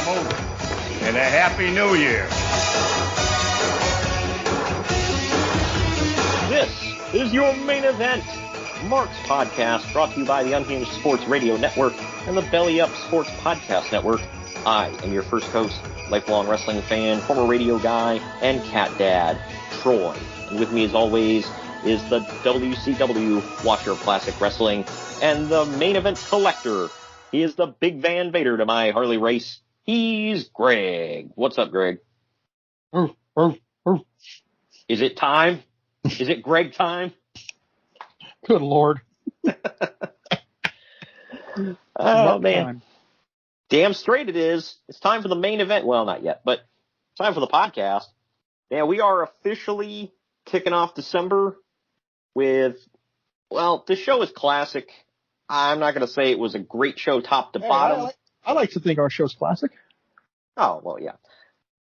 come over. And a Happy New Year. This is your main event, Mark's Podcast, brought to you by the Unhinged Sports Radio Network and the Belly Up Sports Podcast Network. I am your first host, lifelong wrestling fan, former radio guy, and cat dad, Troy. And with me, as always, is the WCW watcher of classic wrestling and the main event collector. He is the big Van Vader to my Harley race. He's Greg. What's up, Greg? Is it time? Is it Greg time? Good Lord. Oh, man. Time. Damn straight it is. It's time for the main event. Well, not yet, but it's time for the podcast. Yeah, we are officially kicking off December with, well, this show is classic. I'm not going to say it was a great show top to bottom. I like to think our show's classic. Oh, well, yeah.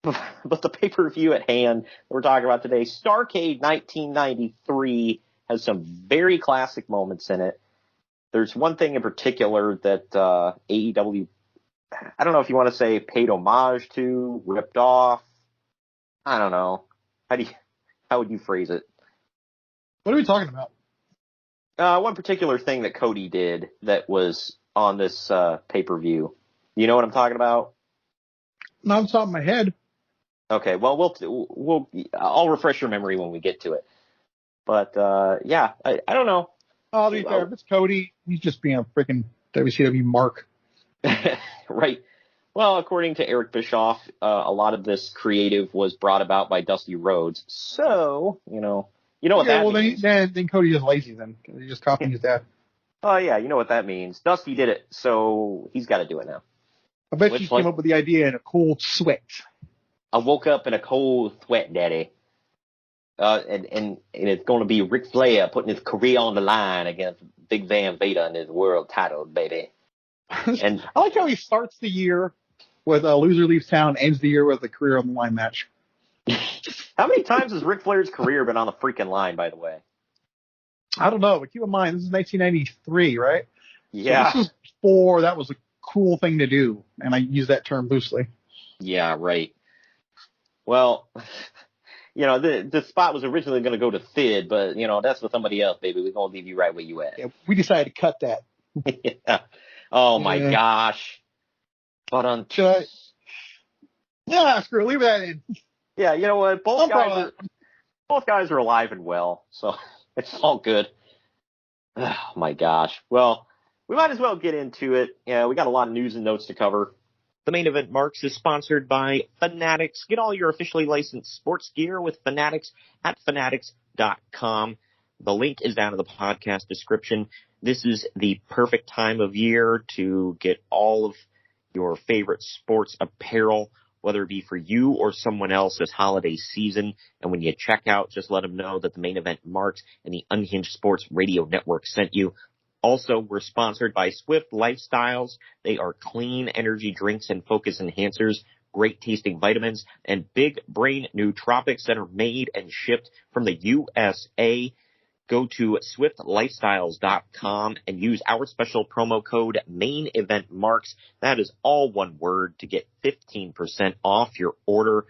But the pay-per-view at hand that we're talking about today, Starrcade 1993, has some very classic moments in it. There's one thing in particular that AEW, I don't know if you want to say paid homage to, ripped off. I don't know. How would you phrase it? What are we talking about? One particular thing that Cody did that was on this pay-per-view. You know what I'm talking about? Not on the top of my head. Okay, well, I'll refresh your memory when we get to it. But, yeah, I don't know. Oh, to be fair, if it's Cody, he's just being a freaking WCW mark. Right. Well, according to Eric Bischoff, a lot of this creative was brought about by Dusty Rhodes. So, you know what that means. Then Cody is lazy then. He just copied his dad. Oh, yeah, you know what that means. Dusty did it, so he's got to do it now. I bet you came up with the idea in a cold sweat. I woke up in a cold sweat, Daddy. And it's going to be Ric Flair putting his career on the line against Big Van Vader in his world title, baby. And I like how he starts the year with a loser leaves town, ends the year with a career on the line match. How many times has Ric Flair's career been on the freaking line, by the way? I don't know, but keep in mind, this is 1993, right? Yeah. So this is before that was a cool thing to do, and I use that term loosely. Yeah, right. Well, the spot was originally going to go to Sid, but, that's for somebody else, baby. We're going to leave you right where you at. Yeah, we decided to cut that. Yeah. Oh, my gosh. But yeah, screw it. Leave that in. Yeah, you know what? Both guys are alive and well, so it's all good. Oh, my gosh. Well, we might as well get into it. Yeah, we got a lot of news and notes to cover. The main event, Marks, is sponsored by Fanatics. Get all your officially licensed sports gear with Fanatics at fanatics.com. The link is down in the podcast description. This is the perfect time of year to get all of your favorite sports apparel, whether it be for you or someone else this holiday season. And when you check out, just let them know that the main event, Marks, and the Unhinged Sports Radio Network sent you. Also, we're sponsored by Swift Lifestyles. They are clean energy drinks and focus enhancers, great tasting vitamins, and big brain nootropics that are made and shipped from the USA. Go to swiftlifestyles.com and use our special promo code MAINEVENTMARKS. That is all one word to get 15% off your order.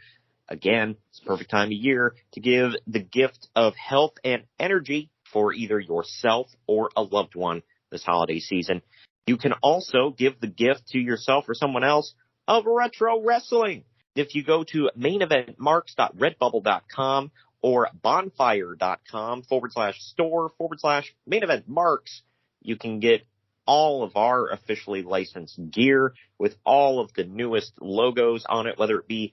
Again, it's the perfect time of year to give the gift of health and energy for either yourself or a loved one this holiday season. You can also give the gift to yourself or someone else of retro wrestling. If you go to maineventmarks.redbubble.com or bonfire.com/store/maineventmarks, you can get all of our officially licensed gear with all of the newest logos on it, whether it be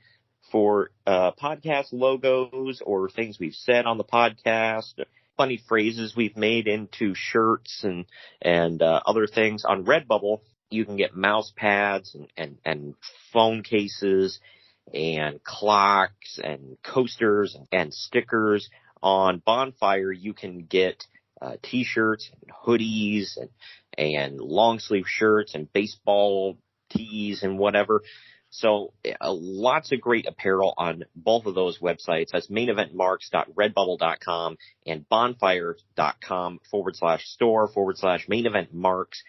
for podcast logos or things we've said on the podcast, funny phrases we've made into shirts and other things. On Redbubble, you can get mouse pads and phone cases and clocks and coasters and stickers. On Bonfire, you can get T-shirts and hoodies and long sleeve shirts and baseball tees and whatever. So lots of great apparel on both of those websites. That's maineventmarks.redbubble.com and bonfire.com/store/maineventmarks.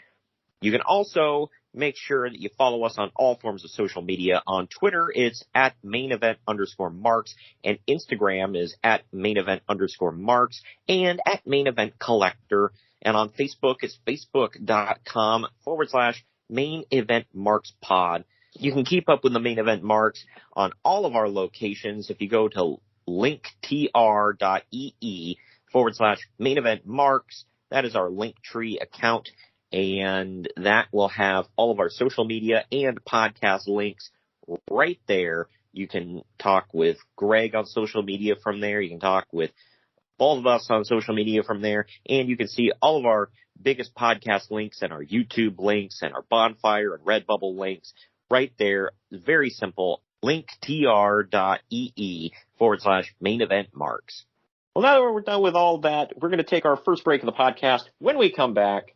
You can also Make sure that you follow us on all forms of social media. On Twitter, it's at @main_event_marks, and Instagram is at @main_event_marks, and at @main_event_collector. And on Facebook, it's facebook.com/main_event_marks_pod. You can keep up with the Main Event Marks on all of our locations if you go to linktr.ee/main_event_marks. That is our Linktree account, and that will have all of our social media and podcast links right there. You can talk with Greg on social media from there. You can talk with all of us on social media from there, and you can see all of our biggest podcast links and our YouTube links and our Bonfire and Redbubble links right there. Very simple. linktr.ee/main_event_marks. Well, now that we're done with all that, we're going to take our first break of the podcast. When we come back,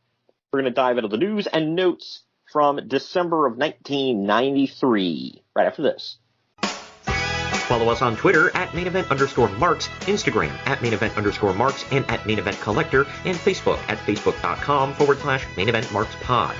we're going to dive into the news and notes from December of 1993, right after this. Follow us on Twitter at @main_event_marks, Instagram at @main_event_marks, and at @main_event_collector, and Facebook at facebook.com/main_event_marks_pod.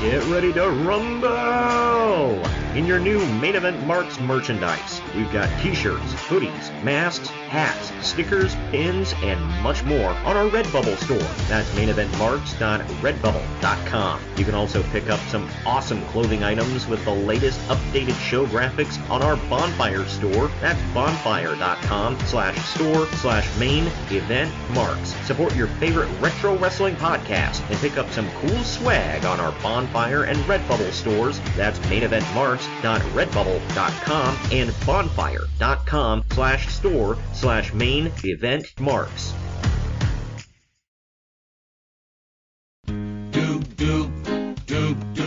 Get ready to rumble in your new Main Event Marks merchandise. We've got t-shirts, hoodies, masks, hats, stickers, pins, and much more on our Redbubble store. That's maineventmarks.redbubble.com. You can also pick up some awesome clothing items with the latest updated show graphics on our Bonfire store. That's bonfire.com/store/main_event_marks. Support your favorite retro wrestling podcast and pick up some cool swag on our Bonfire and Redbubble stores. That's maineventmarks.redbubble.com and bonfire.com/store/main_event_marks.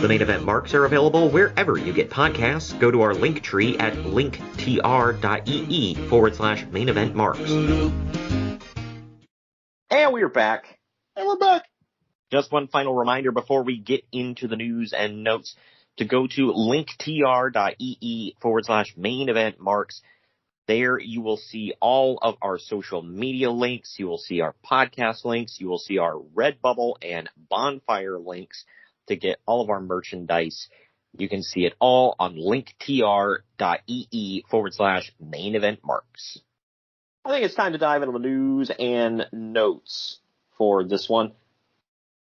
The Main Event Marks are available wherever you get podcasts. Go to our link tree at linktr.ee/main_event_marks. And we're back. Just one final reminder before we get into the news and notes to go to linktr.ee/main_event_marks. There you will see all of our social media links. You will see our podcast links. You will see our Redbubble and Bonfire links to get all of our merchandise. You can see it all on linktr.ee/main_event_marks. I think it's time to dive into the news and notes for this one.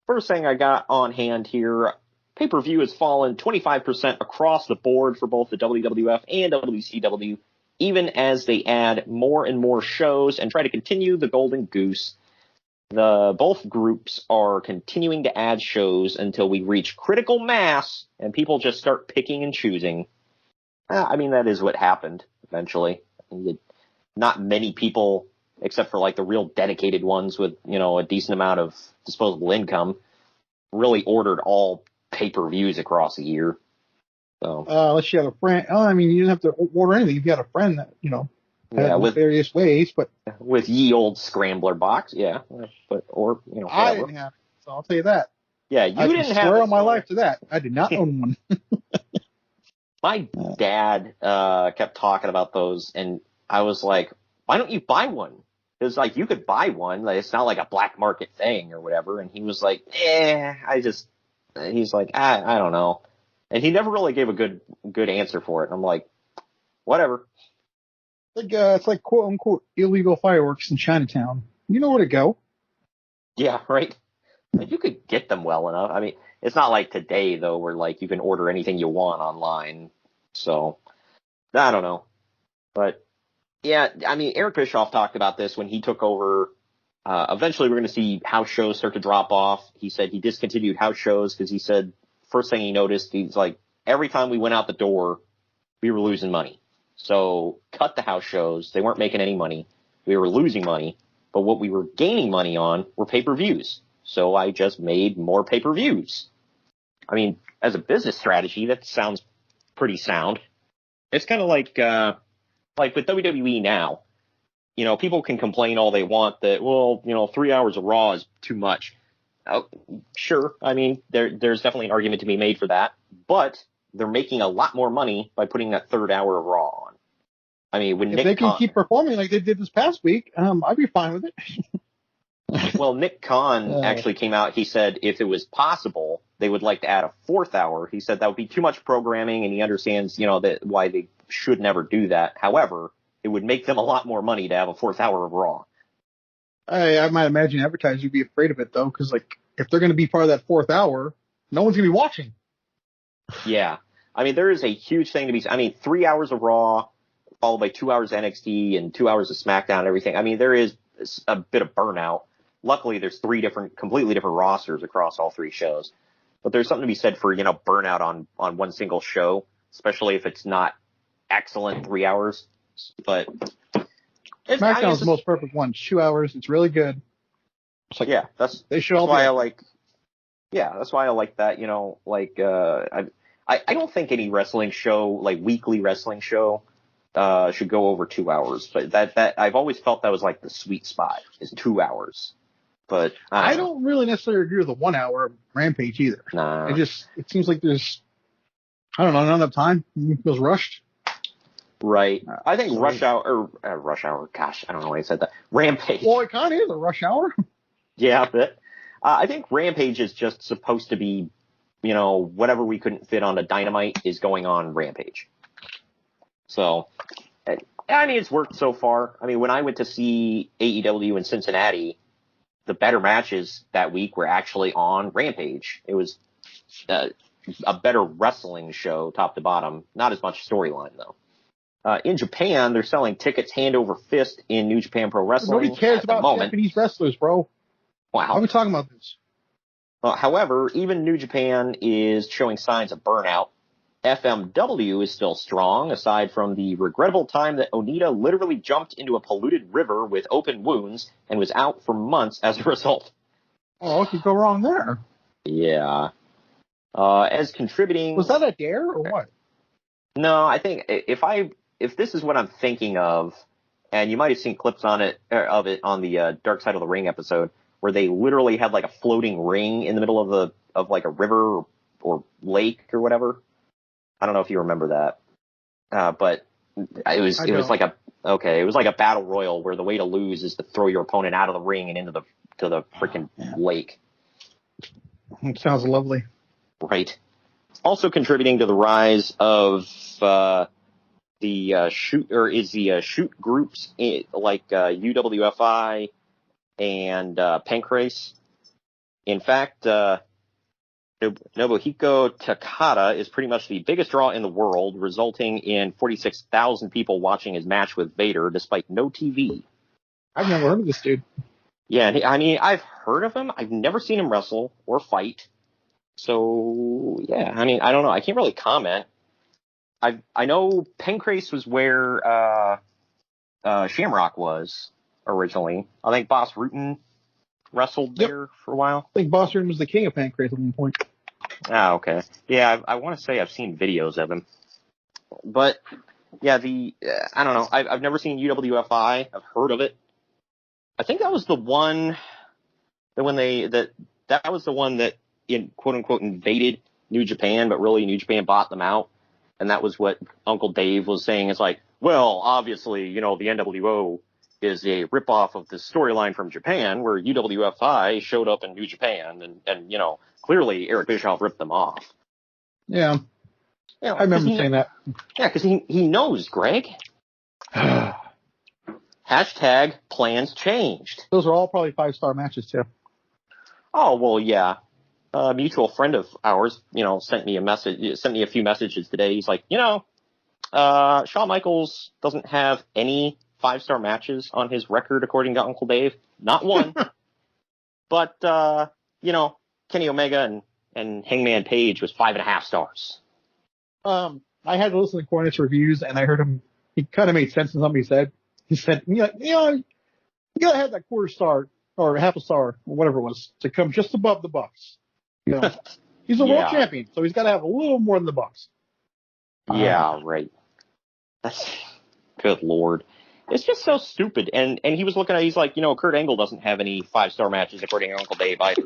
First thing I got on hand here, pay-per-view has fallen 25% across the board for both the WWF and WCW, even as they add more and more shows and try to continue the golden goose. Both groups are continuing to add shows until we reach critical mass and people just start picking and choosing. I mean, that is what happened eventually. Not many people, except for like the real dedicated ones with, a decent amount of disposable income, really ordered all pay-per-views across a year. So, unless you have a friend. Oh, I mean, you didn't have to order anything if you had a friend that, had various ways, but with ye old scrambler box, yeah. But I didn't have it, so I'll tell you that. Yeah, you didn't have it. I swear on my life to that. I did not own one. My dad kept talking about those, and I was like, why don't you buy one? Because, you could buy one. It's not like a black market thing or whatever. And he was like, he's like, I don't know. And he never really gave a good answer for it. And I'm like, whatever. It's like quote unquote illegal fireworks in Chinatown. You know where to go. Yeah, right. You could get them well enough. I mean, it's not like today though, where you can order anything you want online. So I don't know, but yeah, I mean, Eric Bischoff talked about this when he took over. Eventually, we're going to see house shows start to drop off. He said he discontinued house shows because he said first thing he noticed, he's like, every time we went out the door, we were losing money. So cut the house shows. They weren't making any money. We were losing money. But what we were gaining money on were pay-per-views. So I just made more pay-per-views. I mean, as a business strategy, that sounds pretty sound. It's kind of like with WWE now. People can complain all they want that, 3 hours of Raw is too much. Oh, sure. I mean, there's definitely an argument to be made for that. But they're making a lot more money by putting that third hour of Raw on. I mean, if they can keep performing like they did this past week, I'd be fine with it. Well, Nick Khan actually came out. He said if it was possible, they would like to add a 4th hour. He said that would be too much programming, and he understands, that why they should never do that. However, it would make them a lot more money to have a 4th hour of Raw. I might imagine advertisers would be afraid of it, though, because, if they're going to be part of that 4th hour, no one's going to be watching. Yeah. I mean, there is a huge thing to be, 3 hours of Raw, followed by 2 hours of NXT and 2 hours of SmackDown and everything. I mean, there is a bit of burnout. Luckily, there's 3 completely different rosters across all 3 shows. But there's something to be said for, burnout on one single show, especially if it's not excellent 3 hours. But SmackDown's the most perfect one. 2 hours. It's really good. It's that's why I like that. I don't think any wrestling show, weekly wrestling show, should go over 2 hours. But that I've always felt that was the sweet spot is 2 hours. But I don't really necessarily agree with the 1 hour Rampage either. Nah. It seems like there's, not enough time. It feels rushed. Right. I think Rush Hour, gosh, I don't know why I said that. Rampage. Well, it kind of is a rush hour. Yeah, but I think Rampage is just supposed to be, whatever we couldn't fit on a Dynamite is going on Rampage. So, it's worked so far. When I went to see AEW in Cincinnati, the better matches that week were actually on Rampage. It was a better wrestling show, top to bottom. Not as much storyline, though. In Japan, they're selling tickets hand over fist in New Japan Pro Wrestling. Nobody cares about Japanese wrestlers, bro. Wow. Why are we talking about this? However, even New Japan is showing signs of burnout. FMW is still strong, aside from the regrettable time that Onita literally jumped into a polluted river with open wounds and was out for months as a result. Oh, what could go wrong there? Yeah. As contributing... Was that a dare or what? No, I think if this is what I'm thinking of, and you might have seen clips of it on the Dark Side of the Ring episode, where they literally had a floating ring in the middle of a river or lake or whatever. I don't know if you remember that. But it was like a battle royal where the way to lose is to throw your opponent out of the ring and into the freaking lake. It sounds lovely. Right. Also contributing to the rise of the shoot groups like UWFI and Pancrase. In fact, Nobuhiko Takada is pretty much the biggest draw in the world, resulting in 46,000 people watching his match with Vader despite no TV. I've never heard of this dude. Yeah, I've heard of him. I've never seen him wrestle or fight. So, yeah, I don't know. I can't really comment. I know Pancrase was where Shamrock was originally. I think Boss Rutan wrestled there for a while. I think Boss Rutan was the king of Pancrase at one point. Ah, okay. Yeah, I want to say I've seen videos of him. But, yeah, I don't know. I've never seen UWFI. I've heard of it. I think that was the one that was the one that quote unquote invaded New Japan, but really New Japan bought them out. And that was what Uncle Dave was saying. It's well, obviously, the NWO is a ripoff of the storyline from Japan where UWFI showed up in New Japan and clearly Eric Bischoff ripped them off. Yeah. I remember saying that. Yeah, because he knows, Greg. Hashtag plans changed. Those are all probably 5-star matches too. Oh, well, yeah. A mutual friend of ours, sent me a few messages today. He's like, Shawn Michaels doesn't have any 5-star matches on his record, according to Uncle Dave. Not one. But, Kenny Omega and Hangman Page was 5.5 stars. I had to listen to Cornette's reviews, and I heard him. He kind of made sense in something he said. He said, you gotta have that 1/4 star or 1/2 star or whatever it was to come just above the Bucks. He's a world champion, so he's got to have a little more than the Bucks. Yeah, right. That's good Lord. It's just so stupid. And he was looking at, he's like, Kurt Angle doesn't have any 5-star matches according to Uncle Dave either.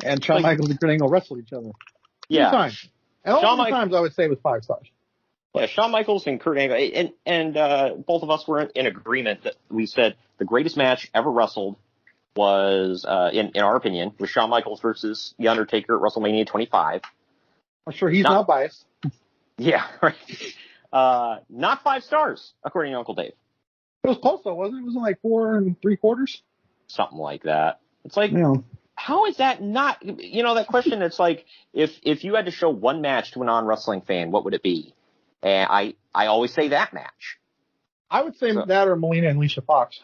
And Shawn Michaels and Kurt Angle wrestled each other. Yeah. 2 times. And all the times I would say it was 5 stars. Yeah, Shawn Michaels and Kurt Angle, and both of us were in agreement that we said the greatest match ever wrestled was, in our opinion, was Shawn Michaels versus The Undertaker at WrestleMania 25. I'm sure he's not biased. Yeah, right. Not 5 stars, according to Uncle Dave. It was close though, wasn't it? Wasn't it like 4 3/4? Something like that. It's like, Yeah. how is that not, that question, it's like, if you had to show one match to a non-wrestling fan, what would it be? And I always say that match. I would say that or Melina and Alicia Fox.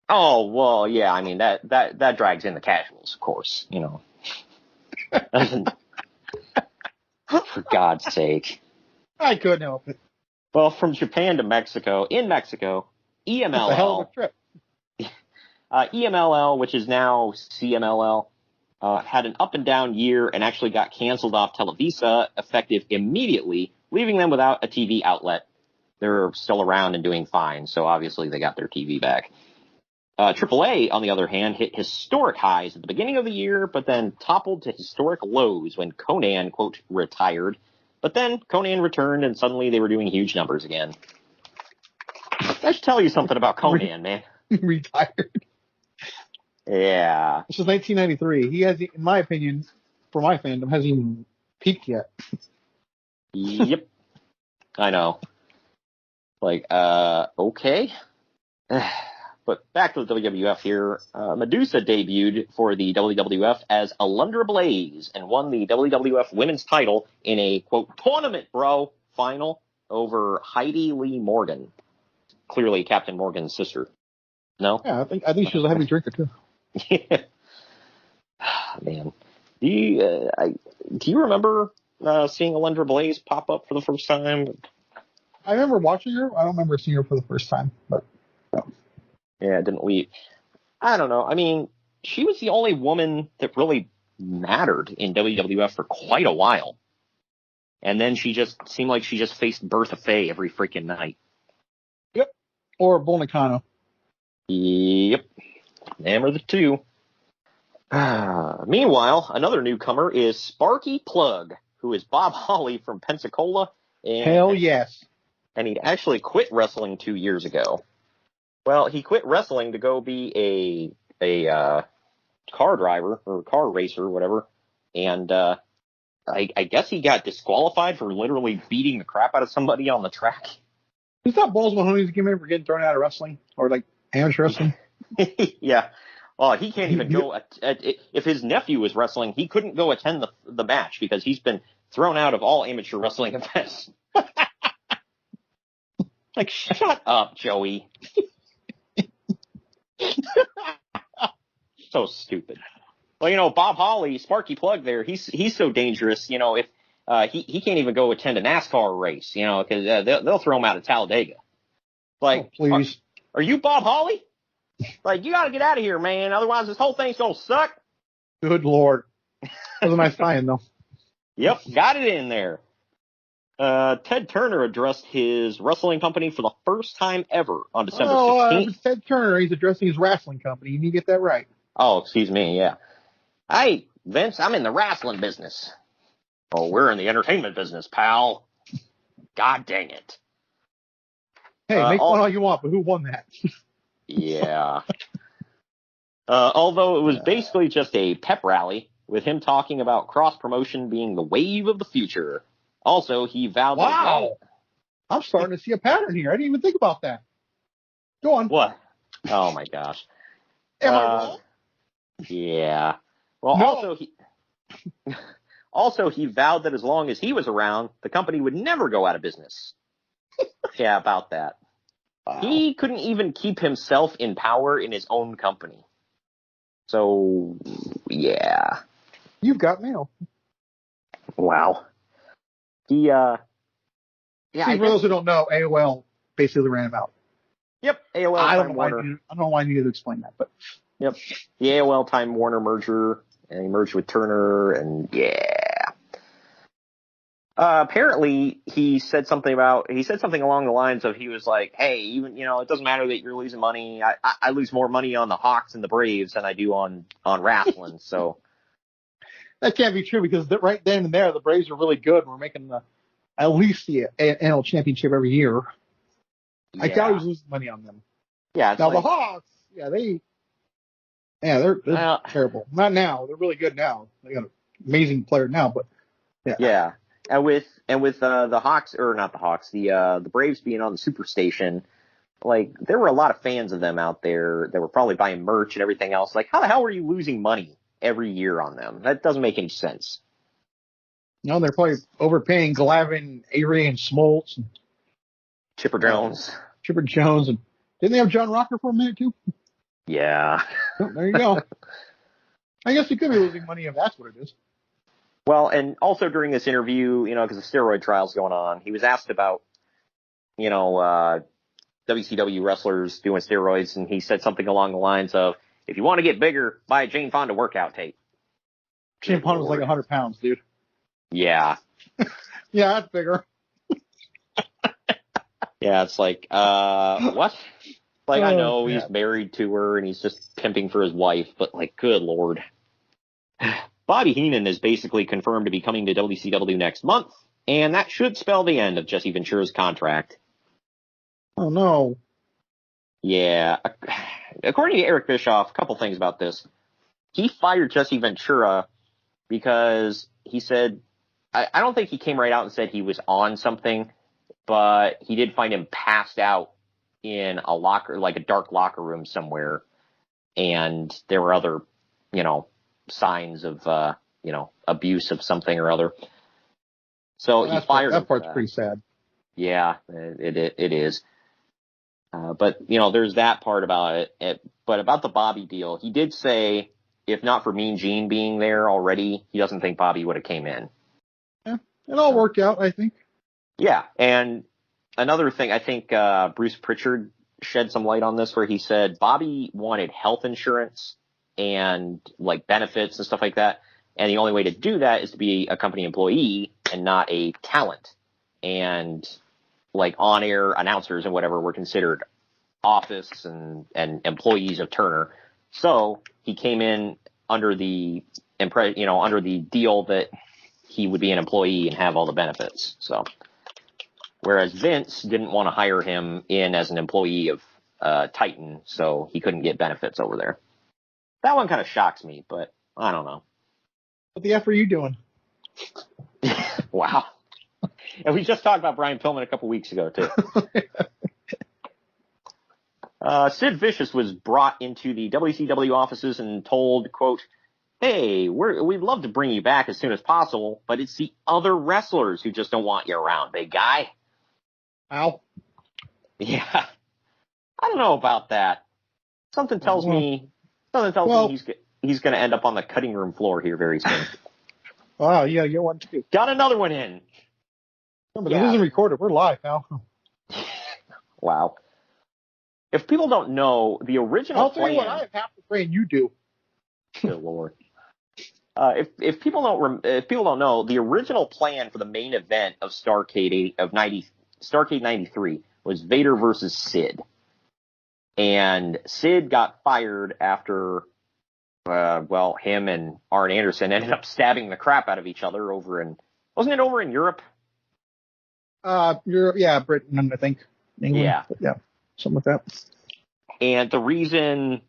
Oh, well, yeah, I mean, that drags in the casuals, of course, For God's sake. I couldn't help it. Well, from Japan to Mexico, in Mexico, EMLL. That's a hell of a trip. EMLL, which is now CMLL, had an up and down year and actually got canceled off Televisa effective immediately, leaving them without a TV outlet. They're still around and doing fine, so obviously they got their TV back. AAA, on the other hand, hit historic highs at the beginning of the year, but then toppled to historic lows when Conan, quote, retired. But then Conan returned, and suddenly they were doing huge numbers again. That should tell you something about Conan, man. Retired. Yeah. This is 1993. He has, in my opinion, for my fandom, hasn't even peaked yet. Yep. I know. Like, okay. But back to the WWF here. Medusa debuted for the WWF as Alundra Blaze and won the WWF Women's title in a, quote, tournament, bro, final over Heidi Lee Morgan. Clearly Captain Morgan's sister. No? Yeah, I think she was a heavy drinker, too. Yeah. Man. Do you remember seeing Alundra Blaze pop up for the first time? I remember watching her. I don't remember seeing her for the first time, but no. Yeah, didn't we? I don't know. I mean, she was the only woman that really mattered in WWF for quite a while. And then she just seemed like she just faced Bertha Faye every freaking night. Yep. Or Bull Nakano. Yep. Them are the two. Meanwhile, another newcomer is Sparky Plug, who is Bob Holly from Pensacola. Hell yes. And he'd actually quit wrestling 2 years ago. Well, he quit wrestling to go be a car driver or car racer or whatever. And I guess he got disqualified for literally beating the crap out of somebody on the track. Is that Balls Mahoney's gimmick for getting thrown out of wrestling? Or like amateur wrestling? Yeah. Well, he can't even go. If his nephew was wrestling, he couldn't go attend the match because he's been thrown out of all amateur wrestling events. Like, shut up, Joey. So stupid. Well, Bob Holly, Sparky Plug there, he's so dangerous, if he can't even go attend a NASCAR race, because they'll throw him out of Talladega. Like, oh, please. Are you Bob Holly? Like, you gotta get out of here, man, otherwise this whole thing's gonna suck. Good Lord. That was a nice tie-in, though. Yep, got it in there. Ted Turner addressed his wrestling company for the first time ever on December 16th. Ted Turner, he's addressing his wrestling company. You need to get that right. Oh, excuse me, yeah. Hey, Vince, I'm in the wrestling business. Oh, we're in the entertainment business, pal. God dang it. Hey, make fun all you want, but who won that? Yeah. Although it was basically just a pep rally, with him talking about cross-promotion being the wave of the future. Also, he vowed that... Wow! I'm starting to see a pattern here. I didn't even think about that. Go on. What? Oh, my gosh. Am I wrong? Yeah. Well, no. Also, he vowed that as long as he was around, the company would never go out of business. Yeah, about that. Wow. He couldn't even keep himself in power in his own company. So, yeah. You've got mail. Wow. Yeah. See, for those who don't know, AOL basically ran him out. Yep, AOL. I don't know why I needed to explain that, but. Yep. The AOL Time Warner merger, and he merged with Turner, and yeah. Apparently, he said something along the lines of, he was like, hey, even, it doesn't matter that you're losing money. I lose more money on the Hawks and the Braves than I do on wrestling, so. That can't be true because right then and there, the Braves are really good. We're making at least the NL championship every year. Yeah. I doubt he was losing money on them. Yeah. Now the Hawks, yeah, they Yeah, they're terrible. Not now. They're really good now. They got an amazing player now, but yeah. Yeah. And with the Hawks, or not the Hawks, the Braves being on the Superstation, like, there were a lot of fans of them out there that were probably buying merch and everything else. Like, how the hell are you losing money every year on them? That doesn't make any sense. No, they're probably overpaying Glavine, Avery, and Smoltz, and Chipper Jones. Chipper Jones, and didn't they have John Rocker for a minute too? Yeah. Oh, there you go. I guess he could be losing money if that's what it is. Well, and also during this interview, because the steroid trial's going on, he was asked about, WCW wrestlers doing steroids, and he said something along the lines of, if you want to get bigger, buy a Jane Fonda workout tape. Jane Fonda was like 100 pounds, dude. Yeah. Yeah, that's bigger. Yeah, it's like, what? Like, I know yeah. he's married to her and he's just pimping for his wife, but like, good Lord. Bobby Heenan is basically confirmed to be coming to WCW next month, and that should spell the end of Jesse Ventura's contract. Oh, no. Yeah. According to Eric Bischoff, a couple things about this. He fired Jesse Ventura because he said, I don't think he came right out and said he was on something, but he did find him passed out in a locker, like a dark locker room somewhere. And there were other, signs of, abuse of something or other. So he fired him. That part's pretty sad. Yeah, it is. But there's that part about it. But about the Bobby deal, he did say, if not for Mean Gene being there already, he doesn't think Bobby would have came in. Yeah, it all worked out, I think. Yeah, and another thing, I think Bruce Pritchard shed some light on this, where he said Bobby wanted health insurance and like benefits and stuff like that, and the only way to do that is to be a company employee and not a talent. And like on-air announcers and whatever were considered office and employees of Turner. So he came in under the under the deal that he would be an employee and have all the benefits. So, whereas Vince didn't want to hire him in as an employee of Titan, so he couldn't get benefits over there. That one kind of shocks me, but I don't know. What the F are you doing? Wow. And we just talked about Brian Pillman a couple weeks ago, too. Sid Vicious was brought into the WCW offices and told, quote, hey, we'd love to bring you back as soon as possible, but it's the other wrestlers who just don't want you around, big guy. Ow. Yeah. I don't know about that. Something tells me he's going to end up on the cutting room floor here very soon. Wow, yeah, you want to. Got another one in. No, but it isn't recorded. We're live now. Wow. If people don't know, the original I'll tell you what, I have half the brain you do. Good Lord. If people don't know, the original plan for the main event of Starrcade 93 was Vader versus Sid. And Sid got fired after, him and Arn Anderson ended up stabbing the crap out of each other wasn't it over in Europe? Europe, Britain, I think. England. Yeah. Something like that. And the reason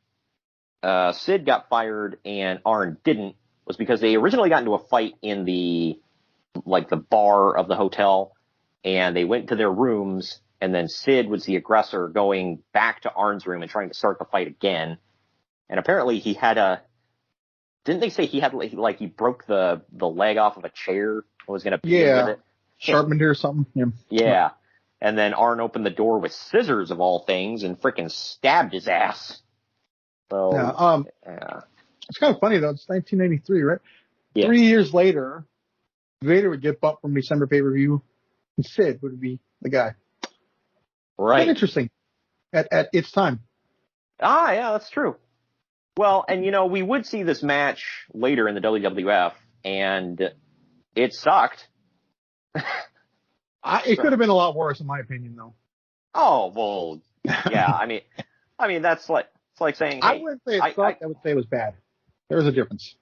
Sid got fired and Arn didn't was because they originally got into a fight in the bar of the hotel, and they went to their rooms, and then Sid was the aggressor going back to Arn's room and trying to start the fight again. And apparently he had didn't they say he had he broke the leg off of a chair and was going to beat him with it? Sharpened it or something. Yeah. And then Arn opened the door with scissors of all things and frickin' stabbed his ass. So, yeah. It's kind of funny though. It's 1993, right? Yeah. 3 years later, Vader would get bumped from December pay-per-view, and Sid would be the guy. Right. Quite interesting at its time. Yeah, that's true. Well, and we would see this match later in the WWF, and it sucked. It could have been a lot worse, in my opinion, though. Oh well, yeah. I mean that's it's like saying. Hey, I wouldn't say it sucked. I would say it was bad. There's a difference.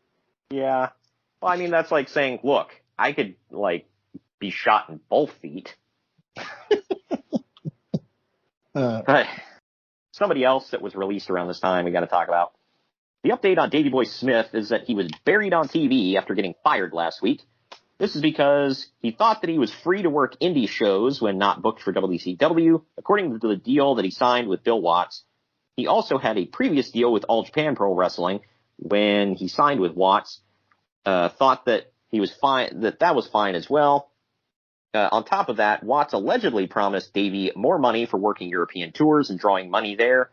Yeah. Well, I mean that's like saying, look, I could be shot in both feet. But somebody else that was released around this time we got to talk about. The update on Davy Boy Smith is that he was buried on TV after getting fired last week. This is because he thought that he was free to work indie shows when not booked for WCW, according to the deal that he signed with Bill Watts. He also had a previous deal with All Japan Pro Wrestling when he signed with Watts. Thought that he was fine, that was fine as well. On top of that, Watts allegedly promised Davy more money for working European tours and drawing money there.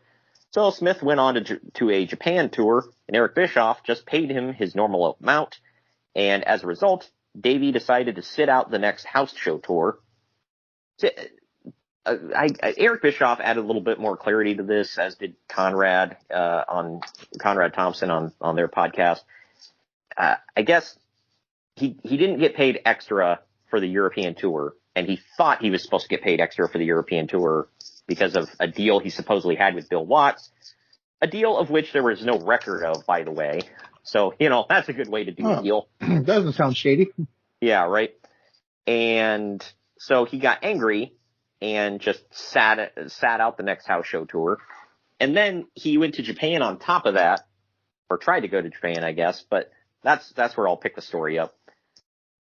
So Smith went on to a Japan tour, and Eric Bischoff just paid him his normal amount. And as a result, Davy decided to sit out the next house show tour. Eric Bischoff added a little bit more clarity to this, as did Conrad Thompson on their podcast. I guess he didn't get paid extra for the European tour, and he thought he was supposed to get paid extra for the European tour because of a deal he supposedly had with Bill Watts, a deal of which there was no record of, by the way. So, that's a good way to do a deal. Doesn't sound shady. Yeah, right. And so he got angry and just sat out the next house show tour. And then he went to Japan on top of that, or tried to go to Japan, I guess, but that's where I'll pick the story up.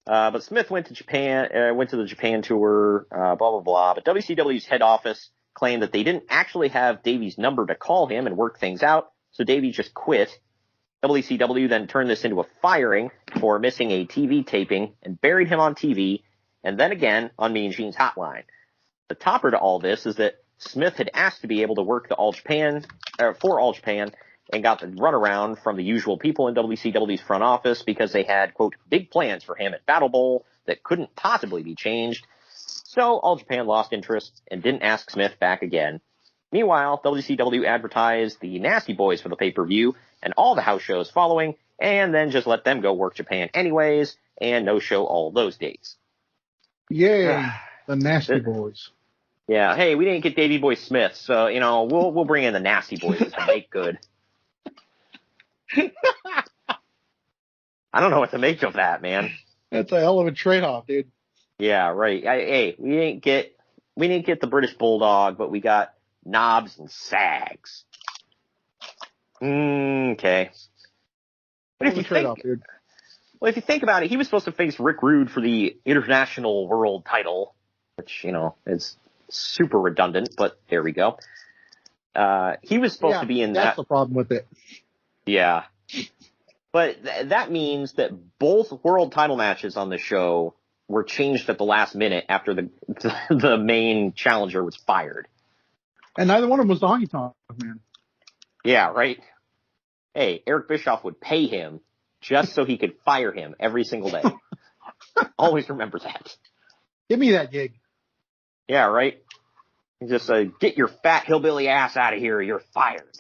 But Smith went to the Japan tour, blah, blah, blah. But WCW's head office claimed that they didn't actually have Davy's number to call him and work things out, so Davy just quit. WCW then turned this into a firing for missing a TV taping and buried him on TV, and then again on Mean Gene's hotline. The topper to all this is that Smith had asked to be able to work for All Japan, and got the runaround from the usual people in WCW's front office because they had, quote, big plans for him at Battle Bowl that couldn't possibly be changed. So All Japan lost interest and didn't ask Smith back again. Meanwhile, WCW advertised the Nasty Boys for the pay-per-view and all the house shows following, and then just let them go work Japan anyways, and no show all those dates. Yay, the Nasty Boys. Yeah, hey, we didn't get Davy Boy Smith, so, we'll bring in the Nasty Boys to make good. I don't know what to make of that, man. That's a hell of a trade-off, dude. Yeah, right. We didn't get the British Bulldog, but we got Knobs and Sags. Okay. But if you think about it, he was supposed to face Rick Rude for the International World title, which, is super redundant, but there we go. He was supposed to be in that. That's the problem with it. Yeah. But that means that both world title matches on the show were changed at the last minute after the main challenger was fired. And neither one of them was the Honky Tonk Man. Yeah, right. Hey, Eric Bischoff would pay him just so he could fire him every single day. Always remember that. Give me that gig. Yeah, right. Just get your fat hillbilly ass out of here. You're fired.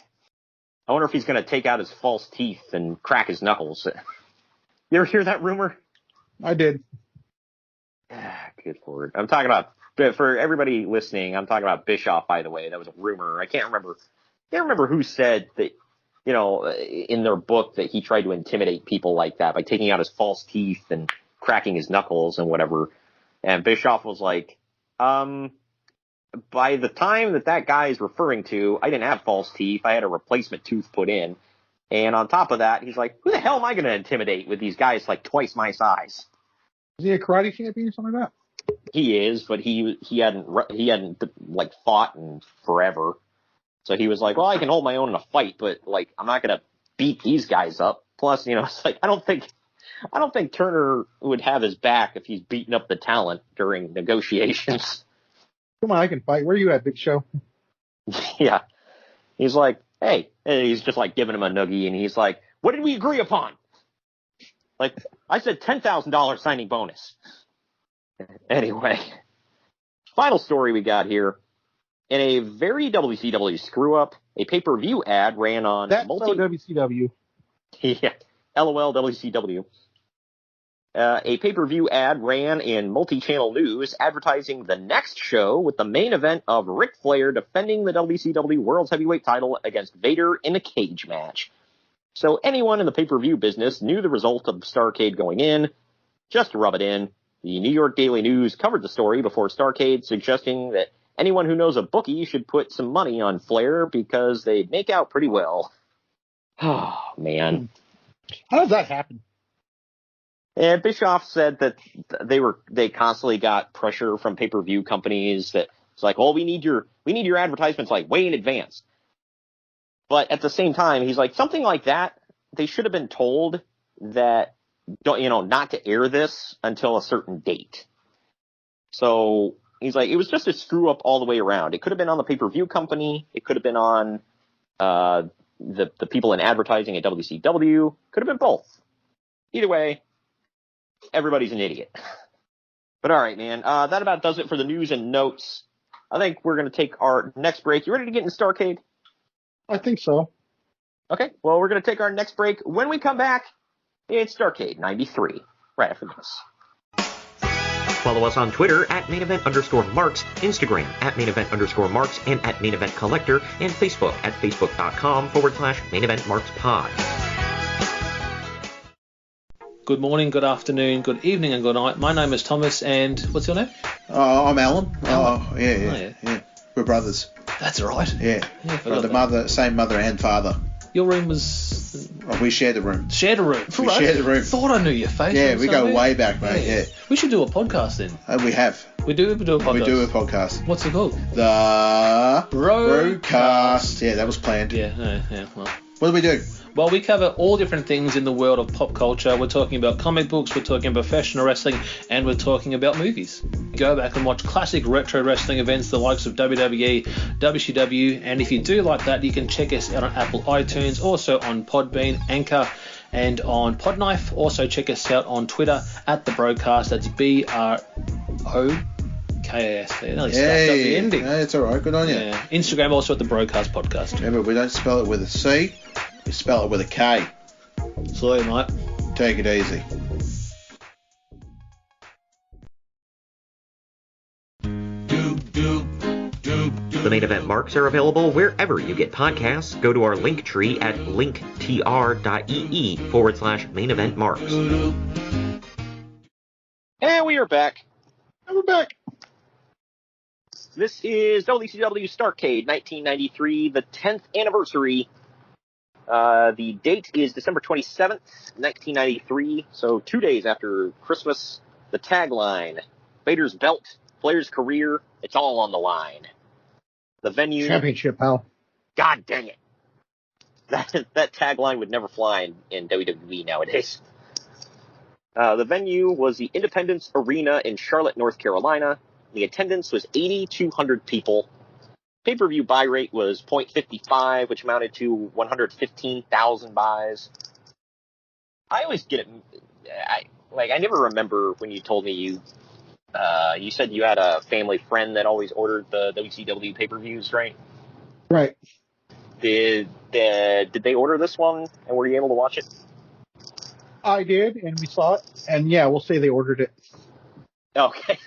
I wonder if he's going to take out his false teeth and crack his knuckles. You ever hear that rumor? I did. Good Lord. I'm talking about, for everybody listening, I'm talking about Bischoff, by the way. That was a rumor. I can't remember who said that, in their book that he tried to intimidate people like that by taking out his false teeth and cracking his knuckles and whatever. And Bischoff was like, by the time that guy is referring to, I didn't have false teeth. I had a replacement tooth put in. And on top of that, he's like, who the hell am I going to intimidate with these guys like twice my size? Is he a karate champion or something like that? He is, but he hadn't like fought in forever. So he was like, well, I can hold my own in a fight, but like, I'm not going to beat these guys up. Plus, it's like, I don't think Turner would have his back if he's beating up the talent during negotiations. Come on, I can fight. Where are you at, Big Show? Yeah. He's like, hey, and he's just like giving him a noogie, and he's like, what did we agree upon? Like, I said $10,000 signing bonus. Anyway, final story we got here. In a very WCW screw-up, a pay-per-view ad ran on... That's WCW. Yeah, LOL WCW. A pay-per-view ad ran in multi-channel news advertising the next show with the main event of Ric Flair defending the WCW World's Heavyweight title against Vader in a cage match. So anyone in the pay-per-view business knew the result of Starrcade going in. Just to rub it in, the New York Daily News covered the story before Starrcade, suggesting that anyone who knows a bookie should put some money on Flair because they'd make out pretty well. Oh, man. How does that happen? And Bischoff said that they constantly got pressure from pay-per-view companies that it's like, oh, we need your advertisements like way in advance. But at the same time, he's like, something like that, they should have been told that, not to air this until a certain date. So he's like, it was just a screw up all the way around. It could have been on the pay-per-view company. It could have been on the people in advertising at WCW. Could have been both. Either way, everybody's an idiot. But all right, man. That about does it for the news and notes. I think we're going to take our next break. You ready to get into Starrcade? I think so. Okay. Well, we're going to take our next break. When we come back, it's Starrcade 93. Right after this. Follow us on Twitter at @mainevent_marks, Instagram at @mainevent_marks, and at @maineventcollector, and Facebook at facebook.com/maineventmarkspod. Good morning, good afternoon, good evening, and good night. My name is Thomas, and what's your name? I'm Alan. Alan. Oh, yeah. We're brothers. That's right. Yeah. Forgot The that. same mother and father. Your room was... Oh, we shared the room. Shared a room. We shared the room. Thought I knew your face. Yeah, from we go somewhere. way back, mate. Yeah. We should do a podcast then. We have. We do a podcast. We do a podcast. What's it called? The Broadcast. Yeah, that was planned. Yeah. Well. What do we do? Well, we cover all different things in the world of pop culture. We're talking about comic books, we're talking about professional wrestling, and we're talking about movies. Go back and watch classic retro wrestling events, the likes of WWE, WCW, and if you do like that, you can check us out on Apple iTunes, also on Podbean, Anchor, and on Podknife. Also check us out on Twitter at The Broadcast. That's BROKAST. I nearly stuffed up the ending. No, it's all right. Good on you. Yeah. Instagram also at The Broadcast Podcast. Remember, we don't spell it with a C. We spell it with a K. Sorry, mate. Take it easy. The Main Event Marks are available wherever you get podcasts. Go to our link tree at linktr.ee/maineventmarks. And we are back. And we're back. This is WCW Starrcade 1993, the 10th anniversary. The date is December 27th, 1993, so 2 days after Christmas. The tagline, Vader's belt, Flair's career, it's all on the line. The venue... Championship, pal. God dang it. That tagline would never fly in WWE nowadays. The venue was the Independence Arena in Charlotte, North Carolina. The attendance was 8,200 people. Pay-per-view buy rate was 0.55, which amounted to 115,000 buys. I always get it. I never remember when you told me you said you had a family friend that always ordered the WCW pay-per-views, right? Right. Did they order this one, and were you able to watch it? I did, and we saw it, and yeah, we'll say they ordered it. Okay.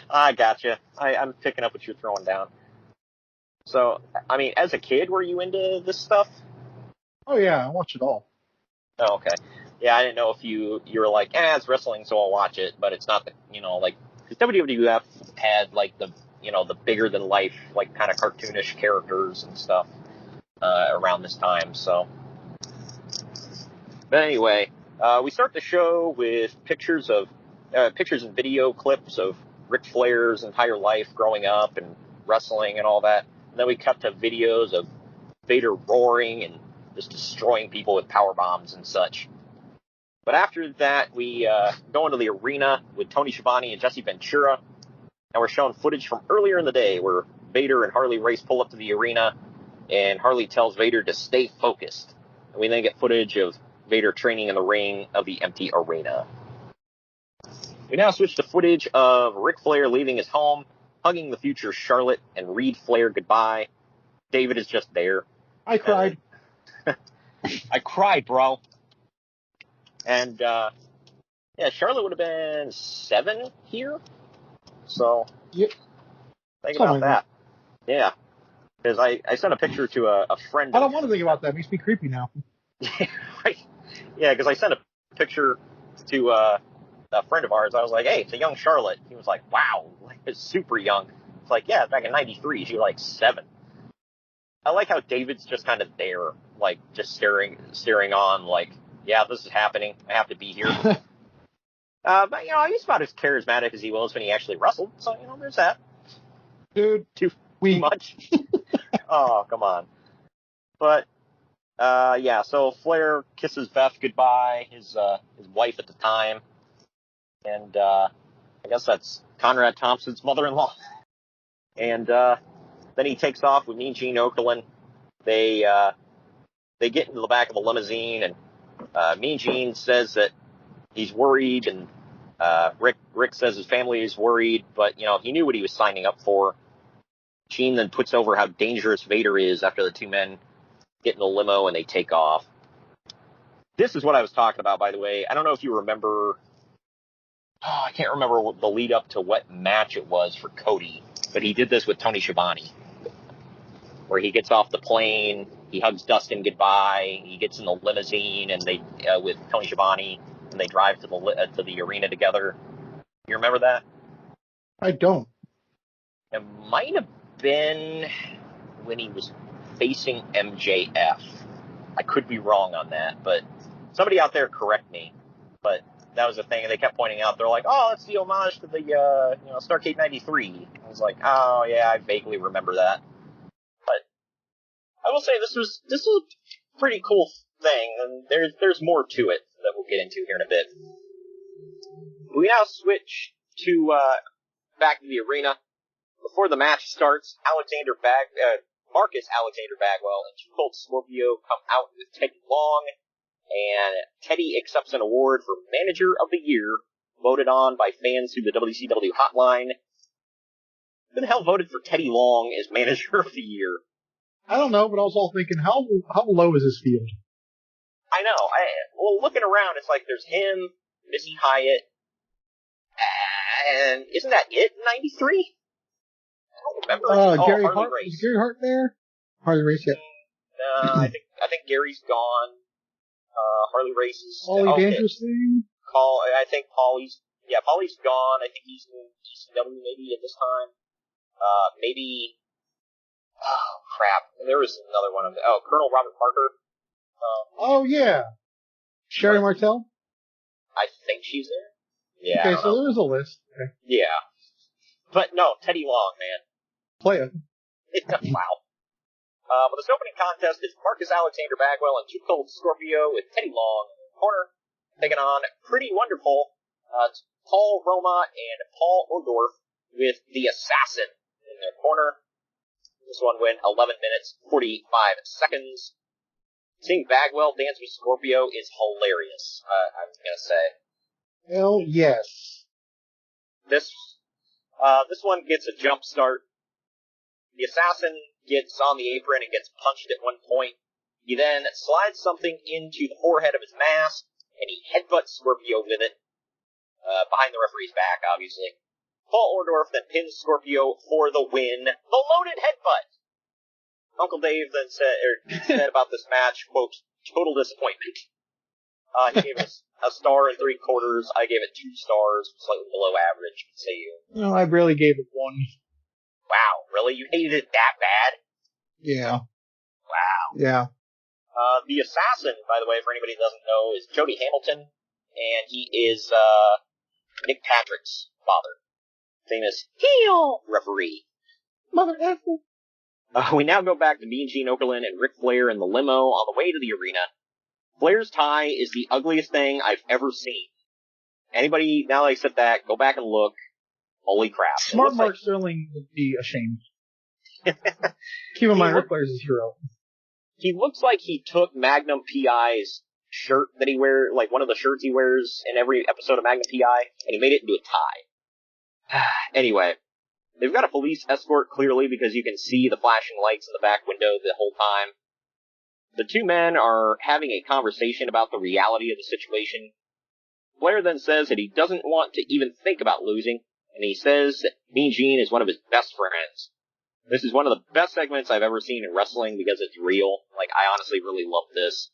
I gotcha. I'm picking up what you're throwing down. So, I mean, as a kid, were you into this stuff? Oh yeah, I watch it all. Oh, okay. Yeah, I didn't know if you were like, it's wrestling, so I'll watch it, but it's not the, because WWF had, the bigger than life, kind of cartoonish characters and stuff, around this time, so. But anyway, we start the show with pictures and video clips of Ric Flair's entire life growing up and wrestling and all that. And then we cut to videos of Vader roaring and just destroying people with power bombs and such. But after that, we go into the arena with Tony Schiavone and Jesse Ventura. And we're shown footage from earlier in the day where Vader and Harley Race pull up to the arena, and Harley tells Vader to stay focused. And we then get footage of Vader training in the ring of the empty arena. We now switch to footage of Ric Flair leaving his home, hugging the future Charlotte, and read Flair goodbye. David is just there. I cried. I cried, bro. And, Charlotte would have been 7 here. So, Yep. Think about that. Yeah. Because I sent a picture to a friend. I don't want to think about that. It makes me creepy now. Right. Yeah, because I sent a picture to a friend of ours. I was like, hey, it's a young Charlotte. He was like, wow, it's super young. It's like, yeah, back in 93, she was like 7. I like how David's just kind of there. like just staring on, like, yeah, this is happening. I have to be here. But he's about as charismatic as he was when he actually wrestled. So there's that. Dude, Too much. Oh, come on. But so Flair kisses Beth goodbye, his wife at the time, and I guess that's Conrad Thompson's mother-in-law. And then he takes off with Mean Gene Okerlund. They get into the back of a limousine, and Mean Gene says that he's worried, and Rick says his family is worried, but he knew what he was signing up for. Gene then puts over how dangerous Vader is after the two men get in the limo and they take off. This is what I was talking about, by the way. I don't know if you remember. I can't remember what the lead up to what match it was for Cody, but he did this with Tony Schiavone, where he gets off the plane, he hugs Dustin goodbye, he gets in the limousine, and they with Tony Schiavone, and they drive to the arena together. You remember that? I don't. It might have been when he was facing MJF. I could be wrong on that, but somebody out there correct me. But that was the thing, and they kept pointing out. They're like, "Oh, that's the homage to the Starrcade '93." I was like, "Oh yeah, I vaguely remember that." But I will say this was a pretty cool thing, and there's more to it that we'll get into here in a bit. We now switch to back to the arena. Before the match starts, Marcus Alexander Bagwell and Too Cold Scorpio come out with Teddy Long, and Teddy accepts an award for Manager of the Year, voted on by fans through the WCW hotline. Who the hell voted for Teddy Long as Manager of the Year? I don't know, but I was all thinking, how low is this field? I know. Looking around, it's like there's him, Missy Hyatt, and isn't that it in '93? I don't remember. Gary Harley Hart. Race. Is Gary Hart there? Harley Race, yeah. I think Gary's gone. Harley Race is. Paulie Dangerously? I think Paulie's gone. I think he's in ECW maybe at this time. Maybe. Oh crap! There was another one of them. Oh, Colonel Robert Parker. Oh yeah. Sherry Martel? I think she's there. Yeah. Okay, so there's a list. Okay. Yeah. But no, Teddy Long, man. Play it. Wow. But this opening contest is Marcus Alexander Bagwell and Too Cold Scorpio with Teddy Long in the corner, taking on Pretty Wonderful, Paul Roma and Paul Orndorff with the Assassin in their corner. This one went 11 minutes, 45 seconds. Seeing Bagwell dance with Scorpio is hilarious, I'm gonna say. Hell yes. This one gets a jump start. The Assassin gets on the apron and gets punched at one point. He then slides something into the forehead of his mask, and he headbutts Scorpio with it, behind the referee's back, obviously. Paul Orndorff then pins Scorpio for the win. The loaded headbutt! Uncle Dave then said about this match, quote, total disappointment. He gave us a star and 3/4. I gave it 2 stars, slightly below average, would say you. No, I barely gave it 1. Wow, really? You hated it that bad? Yeah. Wow. Yeah. The Assassin, by the way, for anybody who doesn't know, is Jody Hamilton, and he is Nick Patrick's father. Famous heel referee. Mother effer. We now go back to Mean Gene Okerlund and Ric Flair in the limo on the way to the arena. Flair's tie is the ugliest thing I've ever seen. Anybody, now that I said that, go back and look. Holy crap. Smart Mark Sterling would be ashamed. Keep in mind, Ric Flair's his hero. He looks like he took Magnum P.I.'s shirt that he wears, like one of the shirts he wears in every episode of Magnum P.I., and he made it into a tie. Anyway, they've got a police escort clearly because you can see the flashing lights in the back window the whole time. The two men are having a conversation about the reality of the situation. Flair then says that he doesn't want to even think about losing, and he says that Mean Gene is one of his best friends. This is one of the best segments I've ever seen in wrestling because it's real. Like, I honestly really love this.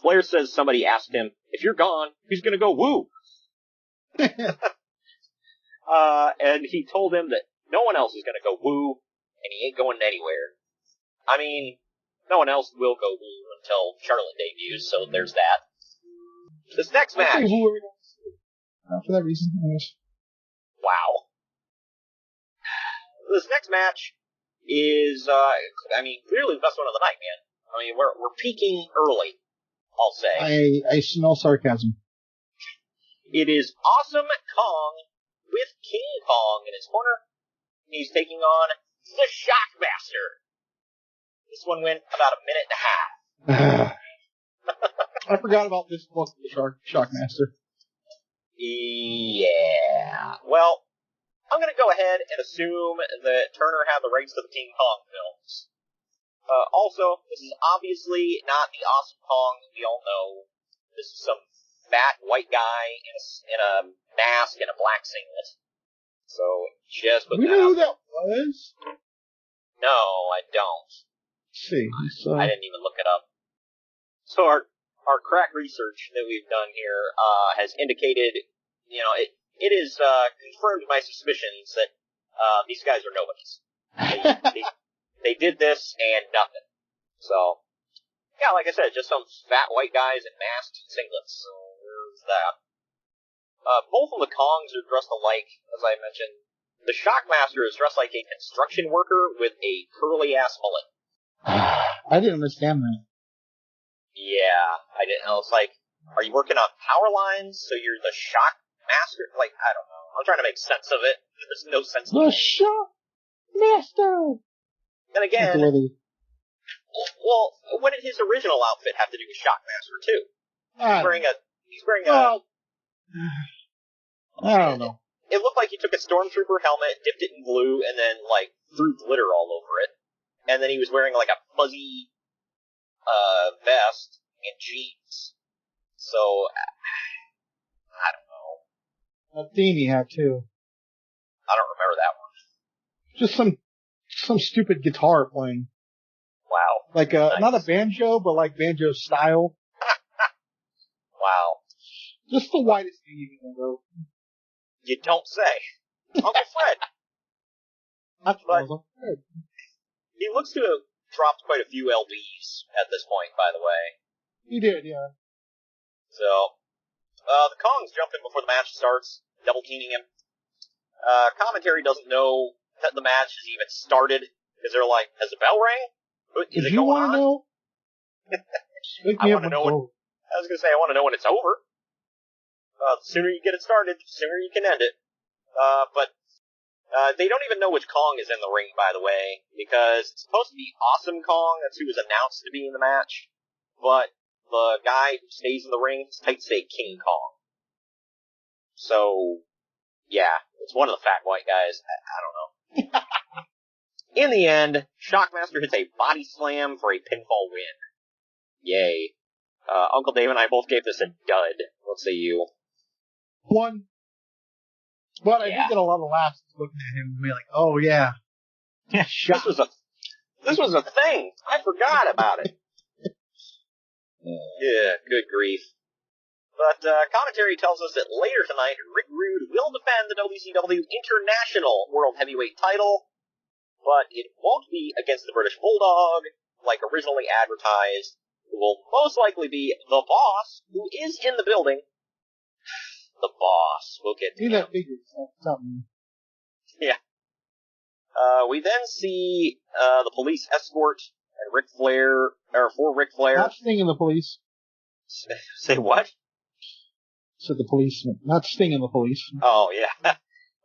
Flair says somebody asked him, if you're gone, who's gonna go woo? And he told him that no one else is gonna go woo, and he ain't going anywhere. I mean, no one else will go blue until Charlotte debuts, so there's that. This next match. For that reason, anyways. Wow. This next match is, clearly the best one of the night, man. I mean, we're peaking early, I'll say. I smell sarcasm. It is Awesome Kong with King Kong in his corner. He's taking on the Shockmaster. This one went about a minute and a half. I forgot about this book, the Shockmaster. Yeah. Well, I'm going to go ahead and assume that Turner had the rights to the King Kong films. Also, this is obviously not the Awesome Kong we all know. This is some fat white guy in a mask and a black singlet. So, just put We that know out. who that was. No, I don't. Let's see. I didn't even look it up. So our crack research that we've done here has indicated, it is confirmed my suspicions that these guys are nobodies. They did this and nothing. So, yeah, like I said, just some fat white guys in masks and singlets. So there's that. Both of the Kongs are dressed alike, as I mentioned. The Shockmaster is dressed like a construction worker with a curly-ass mullet. I didn't understand that. Yeah, I didn't know. It's like, are you working on power lines? So you're the Shockmaster? Like, I don't know. I'm trying to make sense of it. There's no sense of it. The Shockmaster! And again, well, what did his original outfit have to do with Shockmaster, too? He's wearing a... I don't know. It looked like he took a Stormtrooper helmet, dipped it in glue, and then, threw glitter all over it. And then he was wearing, a fuzzy, vest and jeans. So, I don't know. That theme he had, too. I don't remember that one. Just some stupid guitar playing. Wow. Nice. Not a banjo, but banjo style. Wow. Just the whitest thing you can go. You don't say. Uncle Fred. That's what I was like. He looks to have dropped quite a few LBs at this point, by the way. He did, yeah. So, the Kongs jump in before the match starts, double teaming him. Commentary doesn't know that the match has even started, because they're like, has the bell rang? Is it going on? Know? I want to know I was going to say, I want to know when it's over. The sooner you get it started, the sooner you can end it. But they don't even know which Kong is in the ring, by the way, because it's supposed to be Awesome Kong. That's who was announced to be in the match. But the guy who stays in the ring is typed to say King Kong. So, yeah, it's one of the fat white guys. I don't know. In the end, Shockmaster hits a body slam for a pinfall win. Yay. Uncle Dave and I both gave this a dud. What say you? One. But Yeah. I did get a lot of laughs looking at him and be like, oh yeah. Yeah, This was a thing. I forgot about it. Yeah, good grief. But commentary tells us that later tonight, Rick Rude will defend the WCW International World Heavyweight title, but it won't be against the British Bulldog, like originally advertised. It will most likely be the Boss, who is in the building. The Boss. We'll get to him. that figure something. Yeah. We then see the police escort and Ric Flair, or for Ric Flair. Not stinging the police. Say what? Said the policeman. Not stinging the police. Oh, yeah.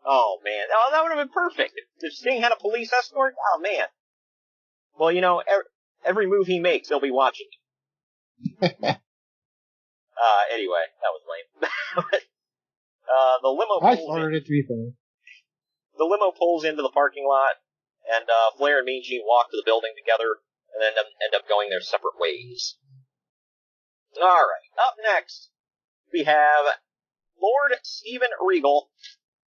Oh, man. Oh, that would have been perfect. If Sting had a police escort, oh, man. Well, every move he makes, they'll be watching. Anyway, that was lame. The limo I pulls started it to be fair. The limo pulls into the parking lot, and Flair and Mean Gene walk to the building together, and then end up going their separate ways. Alright, up next, we have Lord Steven Regal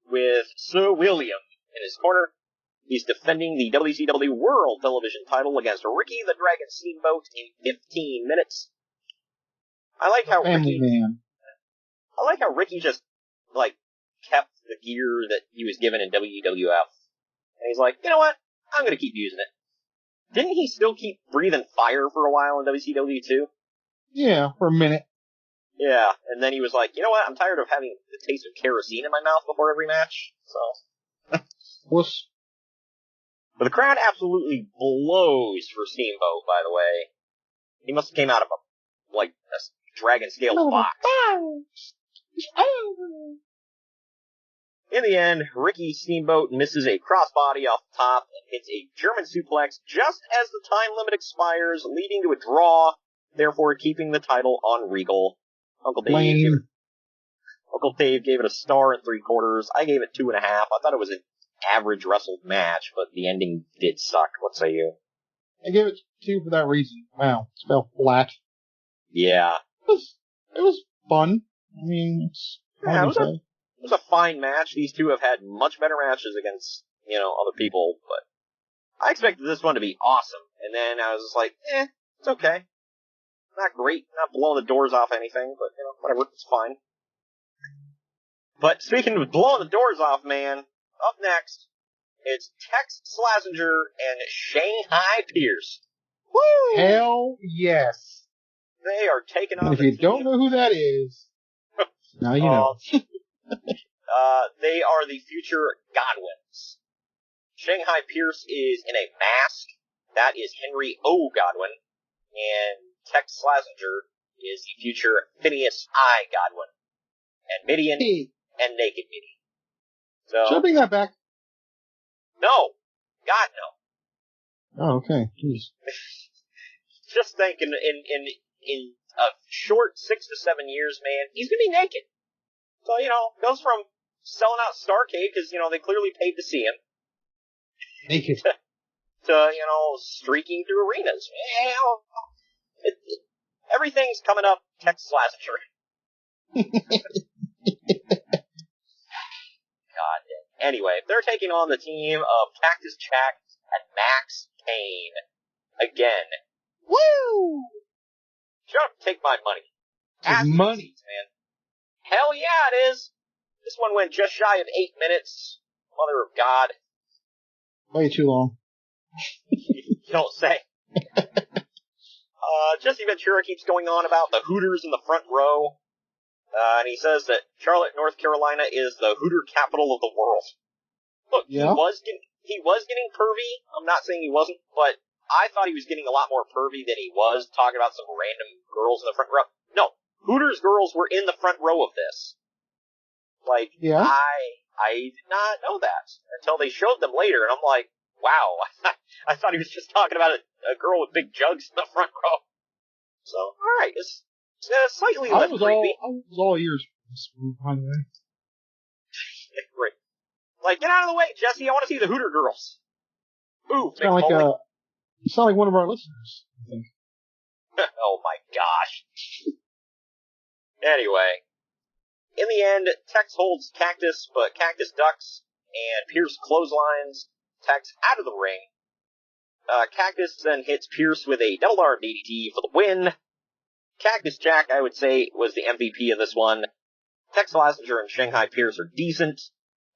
with Sir William in his corner. He's defending the WCW World Television title against Ricky the Dragon Steamboat in 15 minutes. I like how Ricky just, kept the gear that he was given in WWF. And he's like, you know what? I'm gonna keep using it. Didn't he still keep breathing fire for a while in WCW too? Yeah, for a minute. Yeah, and then he was like, you know what, I'm tired of having the taste of kerosene in my mouth before every match, so. Was But the crowd absolutely blows for Steamboat, by the way. He must have came out of a dragon scale box. In the end, Ricky Steamboat misses a crossbody off the top and hits a German suplex just as the time limit expires, leading to a draw, therefore keeping the title on Regal. Uncle Dave gave it a star and 3/4. I gave it 2.5. I thought it was an average wrestled match, but the ending did suck. What say you? I gave it 2 for that reason. Wow, it felt flat. Yeah. It was fun. I mean, it's Yeah, it was a fine match. These two have had much better matches against, other people, but I expected this one to be awesome. And then I was just like, it's okay. Not great, not blowing the doors off anything, but, whatever, it's fine. But speaking of blowing the doors off, man, up next, it's Tex Slazenger and Shanghai Pierce. Woo! Hell yes. They are taking on if you don't know who that is, now you know. They are the future Godwins. Shanghai Pierce is in a mask. That is Henry O. Godwin. And Tex Slazenger is the future Phineas I. Godwin. And Midian and Naked Midian. So, should I bring that back? No. God, no. Oh, okay. Jeez. Just think in a short 6 to 7 years, man, he's gonna be naked. So, goes from selling out Starrcade, because, they clearly paid to see him. Naked. To, streaking through arenas. Everything's coming up Tex Slazenger. God damn. Anyway, they're taking on the team of Cactus Jack and Max Payne. Again. Woo! Shut up, take my money. Money. Man. Hell yeah, it is. This one went just shy of 8 minutes. Mother of God. Way too long. You don't say. Jesse Ventura keeps going on about the Hooters in the front row. And he says that Charlotte, North Carolina is the Hooter capital of the world. Look, yeah. he was getting pervy. I'm not saying he wasn't, but I thought he was getting a lot more pervy than he was, talking about some random girls in the front row. No, Hooters girls were in the front row of this. Like, yeah. I did not know that until they showed them later, and I'm like, wow, I thought he was just talking about a girl with big jugs in the front row. So, alright, it's slightly less creepy. I was all ears for this move, by the way. Great. Like, get out of the way, Jesse, I want to see the Hooter girls. Ooh, you sound like one of our listeners, I think. Oh my gosh. Anyway. In the end, Tex holds Cactus, but Cactus ducks, and Pierce clotheslines Tex out of the ring. Cactus then hits Pierce with a double arm DDT for the win. Cactus Jack, I would say, was the MVP of this one. Tex Slazenger and Shanghai Pierce are decent.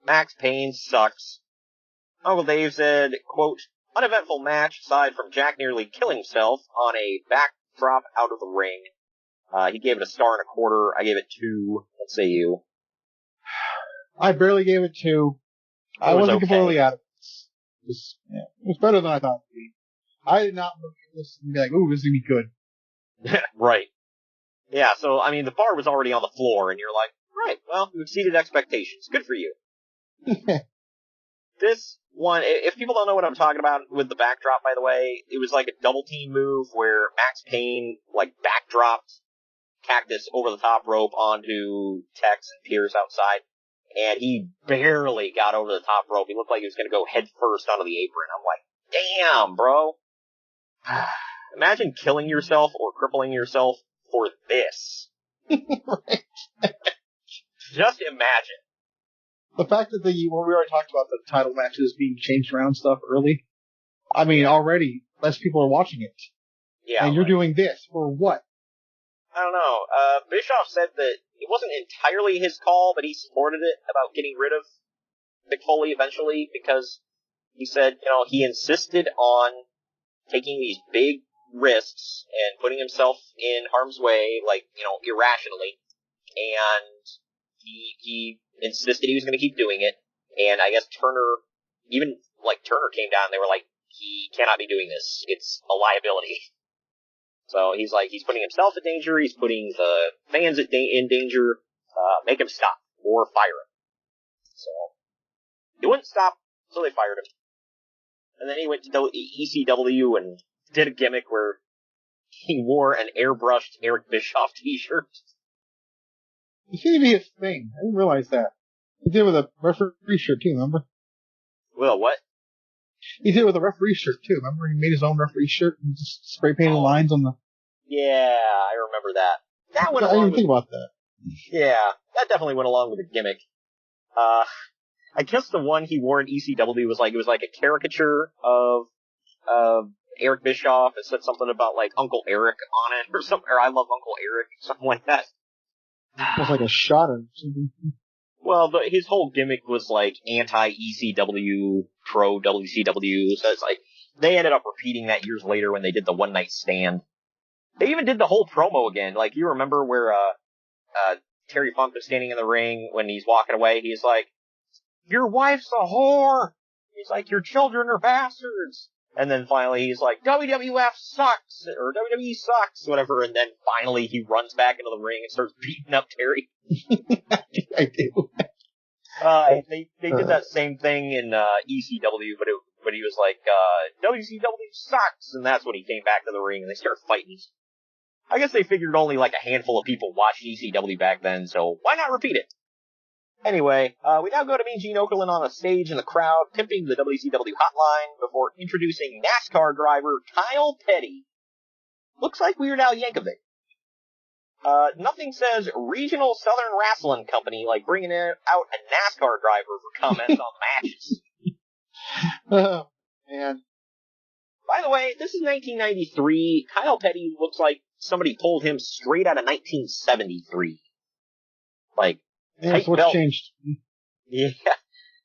Max Payne sucks. Uncle Dave said, quote, uneventful match aside from Jack nearly killing himself on a backdrop out of the ring. He gave it a star and a quarter. I gave it 2. What say you? I barely gave it 2. I wasn't completely out of it. It was better than I thought it would be. I did not look at this and be like, ooh, this is going to be good. Right. Yeah, so, I mean, the bar was already on the floor, and you're like, right, well, you exceeded expectations. Good for you. This one, if people don't know what I'm talking about with the backdrop, by the way, it was like a double team move where Max Payne, backdropped Cactus over the top rope onto Tex and Pierce outside, and he barely got over the top rope. He looked like he was going to go head first onto the apron. I'm like, damn, bro. Imagine killing yourself or crippling yourself for this. Just imagine. The fact that when we already talked about the title matches being changed around stuff early, I mean, already less people are watching it. Yeah. And you're doing this for what? I don't know. Bischoff said that it wasn't entirely his call, but he supported it about getting rid of Mick Foley eventually because he said, he insisted on taking these big risks and putting himself in harm's way, like, irrationally. And he insisted he was going to keep doing it. And I guess Turner came down and they were like, he cannot be doing this. It's a liability. So he's putting himself in danger. He's putting the fans in danger. Make him stop or fire him. So he wouldn't stop, so they fired him. And then he went to ECW and did a gimmick where he wore an airbrushed Eric Bischoff t-shirt. It seemed to be his thing. I didn't realize that. He did it with a referee shirt too, remember? Well, what? He did it with a referee shirt too, remember? He made his own referee shirt and just spray painted lines on the... Yeah, I remember that. That went I along didn't think about that. Yeah, that definitely went along with the gimmick. I guess the one he wore in ECW was it was like a caricature of Eric Bischoff. It said something about like Uncle Eric on it or something, or I love Uncle Eric, something like that. It was like a shot or something. Well, his whole gimmick was like anti-ECW, pro-WCW, so it's like, they ended up repeating that years later when they did the One Night Stand. They even did the whole promo again. Like, you remember where, Terry Funk was standing in the ring when he's walking away, he's like, your wife's a whore! He's like, your children are bastards! And then finally he's like, WWF sucks! Or WWE sucks! Whatever, and then finally he runs back into the ring and starts beating up Terry. I do. They did that same thing in, ECW, but he was like, WCW sucks! And that's when he came back to the ring and they started fighting. I guess they figured only like a handful of people watched ECW back then, so why not repeat it? Anyway, we now go to Mean Gene Okerlund on a stage in the crowd, pimping the WCW hotline before introducing NASCAR driver Kyle Petty. Looks like Weird Al Yankovic. Nothing says Regional Southern Wrestling Company like bringing out a NASCAR driver for comments on the matches. Oh, man. By the way, this is 1993. Kyle Petty looks like somebody pulled him straight out of 1973. Like, Yeah, so what's changed? Yeah.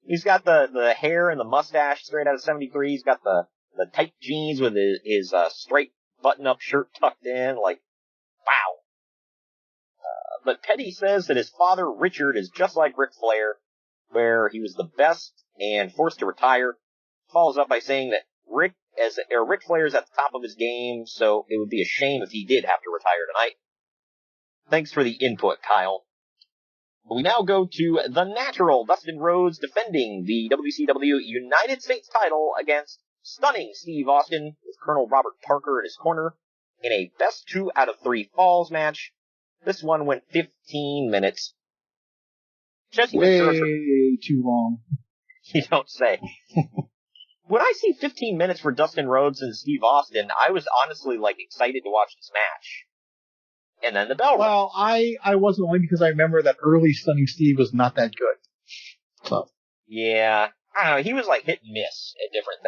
He's got the hair and the mustache straight out of 73. He's got the tight jeans with his straight button-up shirt tucked in. Like, wow. But Petty says that his father, Richard, is just like Ric Flair, where he was the best and forced to retire. Follows up by saying that Ric Flair is at the top of his game, so it would be a shame if he did have to retire tonight. Thanks for the input, Kyle. We now go to the natural Dustin Rhodes defending the WCW United States title against stunning Steve Austin with Colonel Robert Parker in his corner in a best 2 out of 3 falls match. This one went 15 minutes. Way too long. You don't say. When I see 15 minutes for Dustin Rhodes and Steve Austin, I was honestly, excited to watch this match. And then the bell rang. Well, I wasn't, only because I remember that early Stunning Steve was not that good. So. Yeah. I don't know, he was hit and miss at different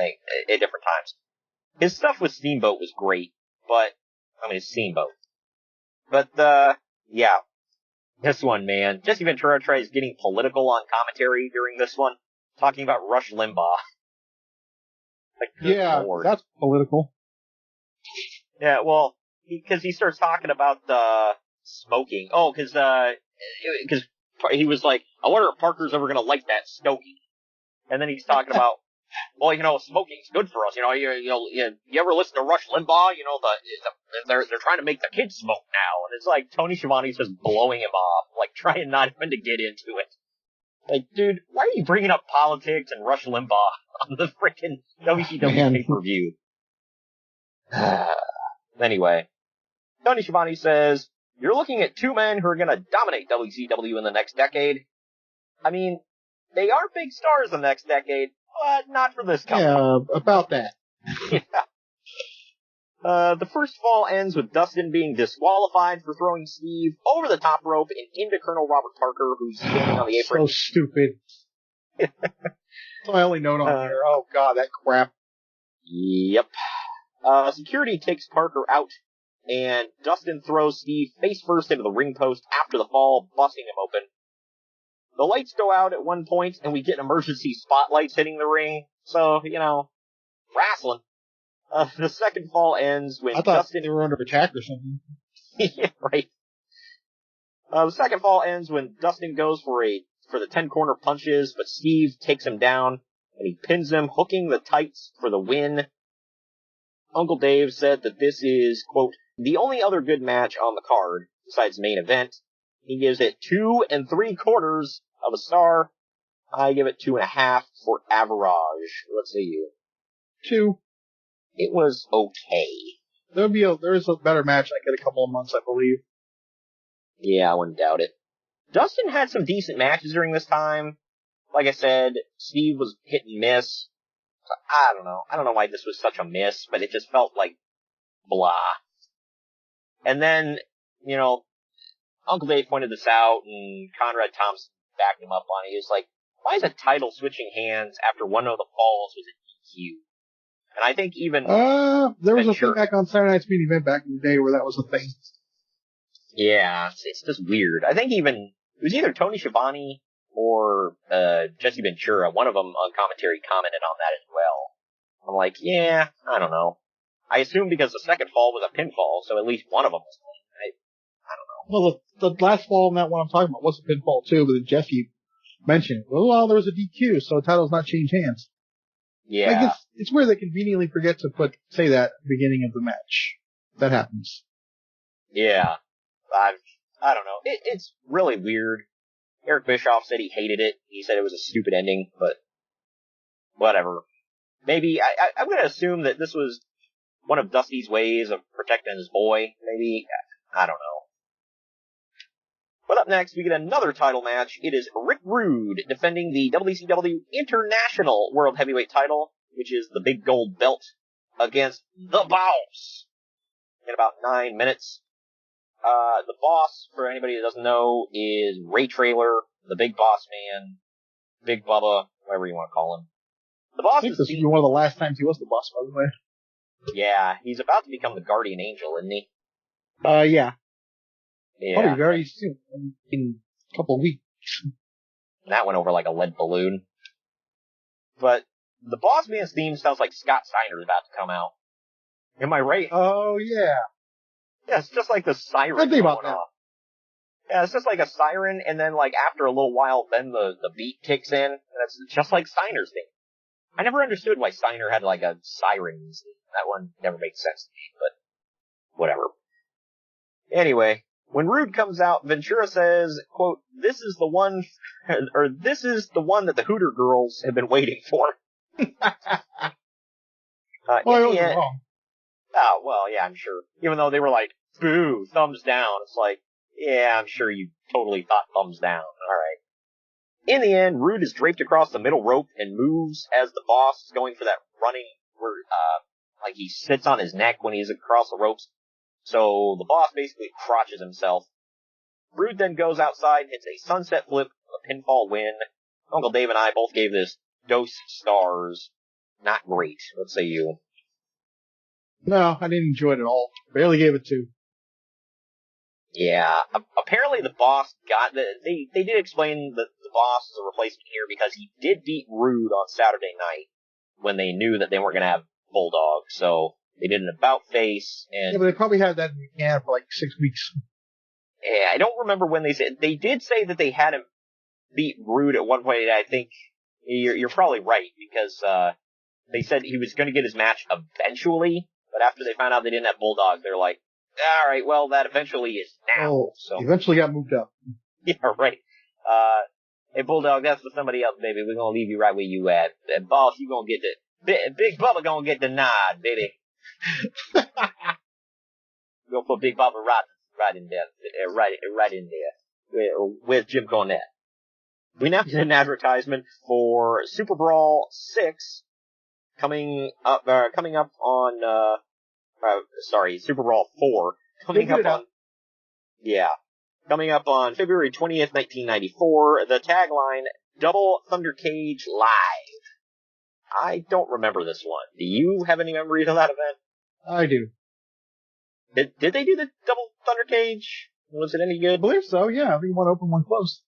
times. His stuff with Steamboat was great, but, it's Steamboat. But, yeah. This one, man. Jesse Ventura tries getting political on commentary during this one, talking about Rush Limbaugh. Yeah, Lord. That's political. Yeah, well, because he starts talking about, smoking. Oh, because he was like, I wonder if Parker's ever gonna like that stogie. And then he's talking about, well, smoking's good for us. You ever listen to Rush Limbaugh? They're trying to make the kids smoke now. And it's like, Tony Schiavone's just blowing him off, trying not even to get into it. Dude, why are you bringing up politics and Rush Limbaugh on the frickin' WCW pay-per-view? Anyway, Tony Schiavone says, you're looking at 2 men who are gonna dominate WCW in the next decade. They are big stars in the next decade, but not for this company. Yeah, about that. Yeah. The first fall ends with Dustin being disqualified for throwing Steve over the top rope and into Colonel Robert Parker, who's standing on the apron. So stupid. That's my only note on here. Oh god, that crap. Yep. Security takes Parker out, and Dustin throws Steve face first into the ring post after the fall, busting him open. The lights go out at one point, and we get emergency spotlights hitting the ring, so, wrestling. The second fall ends when I thought Dustin... they were under attack or something. Yeah, right. The second fall ends when Dustin goes for the 10 corner punches, but Steve takes him down and he pins him, hooking the tights for the win. Uncle Dave said that this is, quote, the only other good match on the card besides main event. He gives it 2 3/4 of a star. I give it 2.5 for average. Let's see you. 2. It was okay. There's a better match like in a couple of months, I believe. Yeah, I wouldn't doubt it. Dustin had some decent matches during this time. Like I said, Steve was hit and miss. I don't know. I don't know why this was such a miss, but it just felt like blah. And then, Uncle Dave pointed this out, and Conrad Thompson backed him up on it. He was like, why is a title switching hands after one of the falls was a DQ? And I think even... there was a thing back on Saturday Night's Main Event back in the day where that was a thing. Yeah, it's just weird. I think even... It was either Tony Schiavone or Jesse Ventura. One of them on commentary commented on that as well. I'm like, yeah, I don't know. I assume because the second fall was a pinfall, so at least one of them was clean. I don't know. Well, the last fall in that one I'm talking about was a pinfall too, but then Jesse mentioned, well, there was a DQ, so the title's not changed hands. Yeah. Like it's weird they conveniently forget to say that at the beginning of the match. That happens. Yeah. I don't know. It's really weird. Eric Bischoff said he hated it. He said it was a stupid ending, but whatever. Maybe, I'm gonna assume that this was one of Dusty's ways of protecting his boy, maybe. I don't know. But up next, we get another title match. It is Rick Rude defending the WCW International World Heavyweight title, which is the big gold belt, against the Boss in about 9 minutes. The Boss, for anybody that doesn't know, is Ray Traylor, the Big Boss Man, Big Bubba, whatever you want to call him. The Boss I think this is one of the last times he was the Boss, by the way. Yeah, he's about to become the Guardian Angel, isn't he? Yeah. Yeah. Probably very soon, in a couple of weeks. That went over like a lead balloon. But the Boss Man's theme sounds like Scott Steiner's about to come out. Am I right? Oh, yeah. Yeah, it's just like the siren. I think about that. Off. Yeah, it's just like a siren, and then like after a little while, then the beat kicks in, and it's just like Steiner's theme. I never understood why Steiner had like a siren theme. That one never made sense to me, but whatever. Anyway, when Rude comes out, Ventura says, quote, this is the one that the Hooter girls have been waiting for. Well, I was wrong. Oh, well, yeah, I'm sure. Even though they were like, boo, thumbs down. It's like, yeah, I'm sure you totally thought thumbs down. Alright. In the end, Rude is draped across the middle rope and moves as the Boss is going for that running, where, like he sits on his neck when he's across the ropes. So the Boss basically crotches himself. Rude then goes outside and hits a sunset flip, a pinfall win. Uncle Dave and I both gave this dose stars. Not great. Let's say you. No, I didn't enjoy it at all. Barely gave it 2. Yeah, apparently the Boss they did explain that the Boss is a replacement here because he did beat Rude on Saturday night when they knew that they weren't going to have Bulldog, so they did an about face, and... Yeah, but they probably had that in the can for like 6 weeks. Yeah, I don't remember when they said... They did say that they had him beat Rude at one point, and I think you're probably right, because they said he was going to get his match eventually, but after they found out they didn't have Bulldog, they're like, alright, well, that eventually is now. Oh, so eventually got moved up. Yeah, right. Hey, Bulldog, that's for somebody else, baby. We're gonna leave you right where you at. And Boss, you gonna get Big Bubba gonna get the nod, baby. We're gonna put Big Bubba right in there, right in there. Where's Jim Cornette? We now get an advertisement for Super Brawl 6 coming up on, Super Brawl 4 coming up on February 20th, 1994. The tagline, Double Thunder Cage Live. I don't remember this one. Do you have any memories of that event? I do. Did they do the Double Thunder Cage? Was it any good? I believe so, yeah. I think one open, one closed.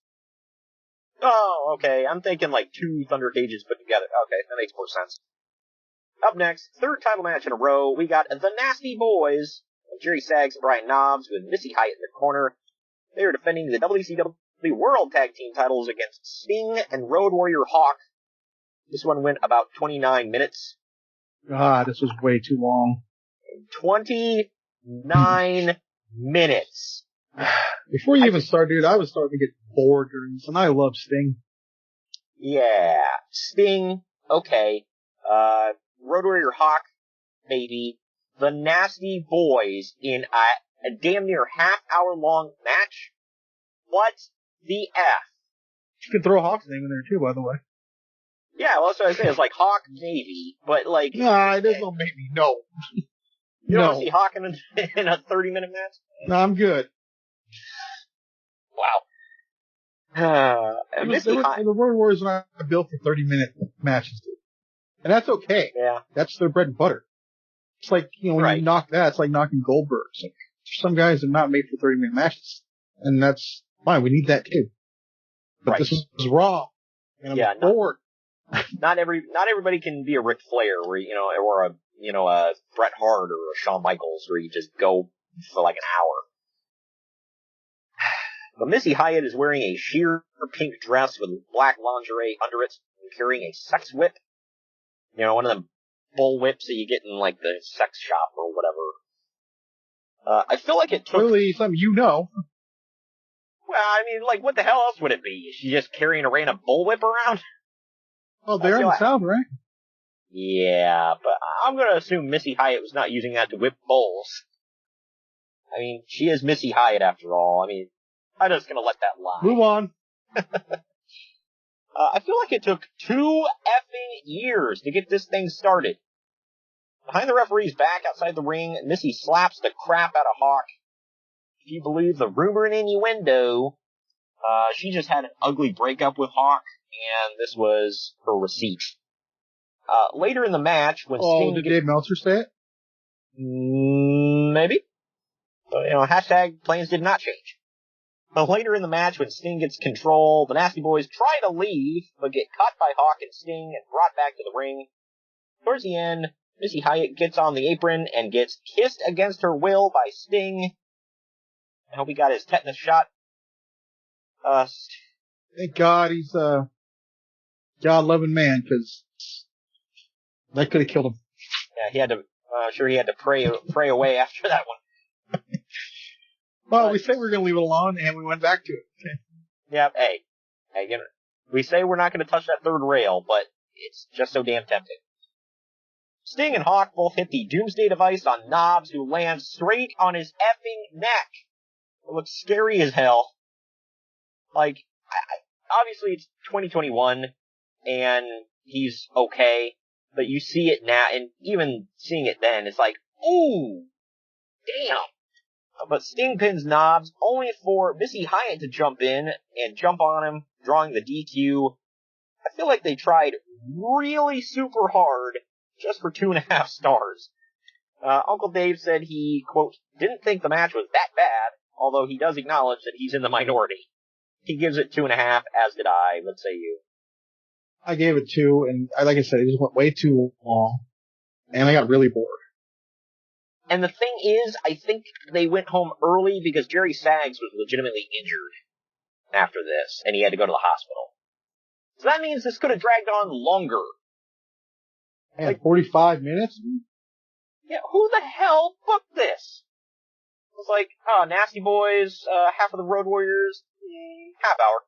Oh, okay. I'm thinking like 2 Thunder Cages put together. Okay, that makes more sense. Up next, third title match in a row, we got the Nasty Boys of Jerry Sags and Brian Knobbs with Missy Hyatt in the corner. They are defending the WCW World Tag Team titles against Sting and Road Warrior Hawk. This one went about 29 minutes. God, this was way too long. 29 minutes. Before you even started, dude, I was starting to get bored during this, and I love Sting. Yeah, Sting, okay. Road Warrior Hawk, maybe. The Nasty Boys in a damn near half-hour-long match? What the F? You can throw Hawk's name in there, too, by the way. Yeah, well, that's what I say. It's like Hawk, maybe, but like... Nah, there's no maybe. No. You don't want to see Hawk in a 30-minute match? No, I'm good. Wow. The Road Warriors are not built for 30-minute matches, dude. And that's okay. Yeah. That's their bread and butter. It's like, when you knock that, it's like knocking Goldberg. It's like, some guys are not made for 30-minute matches. And that's fine. We need that too. But this is raw. And I'm bored. Not everybody can be a Ric Flair or a Bret Hart or a Shawn Michaels where you just go for like an hour. But Missy Hyatt is wearing a sheer pink dress with black lingerie under it and carrying a sex whip. One of them bull whips that you get in like the sex shop or whatever. I feel like it took... Clearly something you know. Well, I mean, like, what the hell else would it be? Is she just carrying a random bull whip around? Well, they're in the South, right? Yeah, but I'm gonna assume Missy Hyatt was not using that to whip bulls. I mean, she is Missy Hyatt after all. I mean, I'm just gonna let that lie. Move on. I feel like it took 2 effing years to get this thing started. Behind the referee's back outside the ring, Missy slaps the crap out of Hawk. If you believe the rumor and innuendo, she just had an ugly breakup with Hawk, and this was her receipt. Later in the match, when Sting... did Dave Meltzer say it? Maybe. So, hashtag plans did not change. Later in the match, when Sting gets control, the Nasty Boys try to leave, but get caught by Hawk and Sting and brought back to the ring. Towards the end, Missy Hyatt gets on the apron and gets kissed against her will by Sting. I hope he got his tetanus shot. Thank God he's a God-loving man, because that could have killed him. Yeah, he had to, he had to pray away after that one. Well, we said we were going to leave it alone, and we went back to it. Okay. Yeah, hey, we say we're not going to touch that third rail, but it's just so damn tempting. Sting and Hawk both hit the Doomsday Device on Knobbs, who lands straight on his effing neck. It looks scary as hell. Like, obviously it's 2021, and he's okay, but you see it now, and even seeing it then, it's like, ooh, damn. But Sting pins Knobbs, only for Missy Hyatt to jump in and jump on him, drawing the DQ. I feel like they tried really super hard just for 2.5 stars. Uncle Dave said he, quote, didn't think the match was that bad, although he does acknowledge that he's in the minority. He gives it 2.5, as did I. Let's say you. I gave it 2, and like I said, it just went way too long, and I got really bored. And the thing is, I think they went home early because Jerry Sags was legitimately injured after this, and he had to go to the hospital. So that means this could have dragged on longer. And like 45 minutes? Yeah, who the hell booked this? It was like, Nasty Boys, half of the Road Warriors, half hour.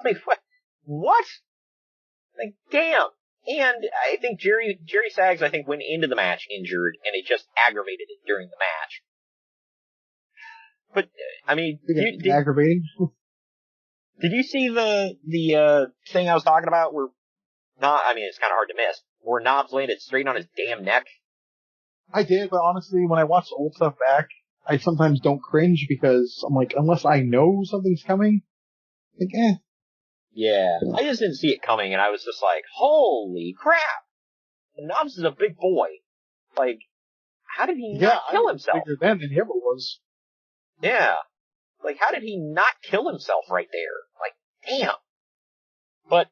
I mean, what? Like, damn. And I think Jerry Sags, went into the match injured, and it just aggravated it during the match. But, I mean, aggravating? Did you see the thing I was talking about where, it's kind of hard to miss, where Knobbs landed straight on his damn neck? I did, but honestly, when I watch old stuff back, I sometimes don't cringe because I'm like, unless I know something's coming, like, eh. Yeah, I just didn't see it coming, and I was just like, holy crap! And Knobbs is a big boy. Like, how did he not kill himself? Bigger then than he ever was. Yeah. Like, how did he not kill himself right there? Like, damn. But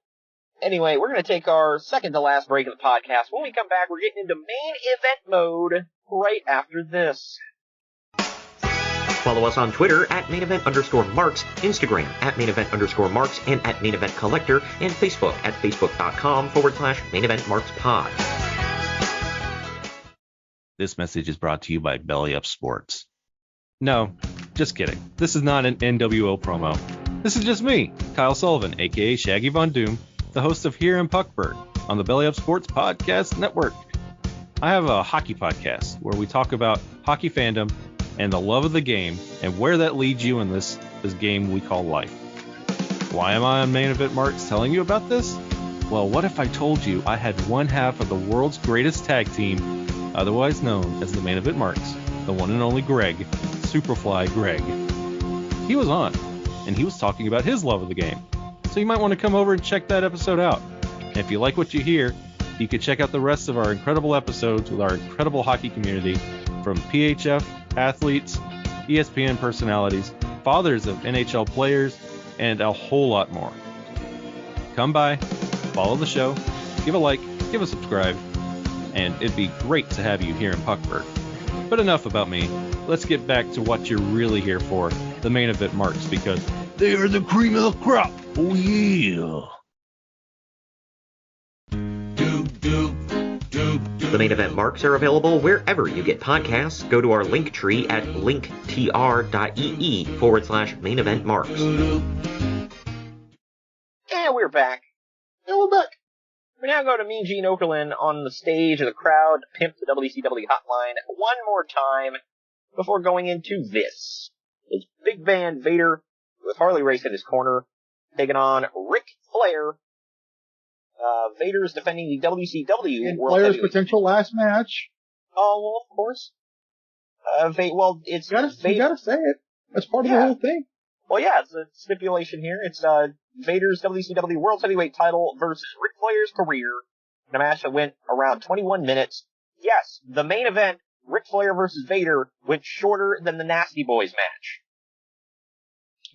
Anyway, we're going to take our second to last break of the podcast. When we come back, we're getting into main event mode right after this. Follow us on Twitter at @mainevent_marks, Instagram at @mainevent_marks, and at @maineventcollector, and Facebook at facebook.com/maineventmarkspod. This message is brought to you by Belly Up Sports. No, just kidding. This is not an NWO promo. This is just me, Kyle Sullivan, aka Shaggy Von Doom, the host of Here in Puckburg on the Belly Up Sports Podcast Network. I have a hockey podcast where we talk about hockey fandom and the love of the game and where that leads you in this game we call life. Why am I on Main Event Marks telling you about this? Well, what if I told you I had one half of the world's greatest tag team, otherwise known as the Main Event Marks, the one and only Greg, Superfly Greg. He was on, and he was talking about his love of the game. So you might want to come over and check that episode out. And if you like what you hear, you can check out the rest of our incredible episodes with our incredible hockey community, from PHF athletes, ESPN personalities, fathers of NHL players, and a whole lot more. Come by, follow the show, give a like, give a subscribe, and it'd be great to have you here in Puckburg. But enough about me. Let's get back to what you're really here for, the Main Event Marks, because they are the cream of the crop. Oh yeah. The Main Event Marks are available wherever you get podcasts. Go to our link tree at linktr.ee/maineventmarks. And we're back. We now go to Mean Gene Okerlund on the stage of the crowd to pimp the WCW hotline one more time before going into this. It's Big Van Vader with Harley Race in his corner, taking on Ric Flair. Vader's defending the WCW And World Flair's Heavyweight. potential last match. Oh, well, of course. It's You gotta say it. That's part of the whole thing. Well, yeah, it's a stipulation here. It's Vader's WCW World Heavyweight title versus Ric Flair's career. In a match that went around 21 minutes. Yes, the main event, Ric Flair versus Vader, went shorter than the Nasty Boys match.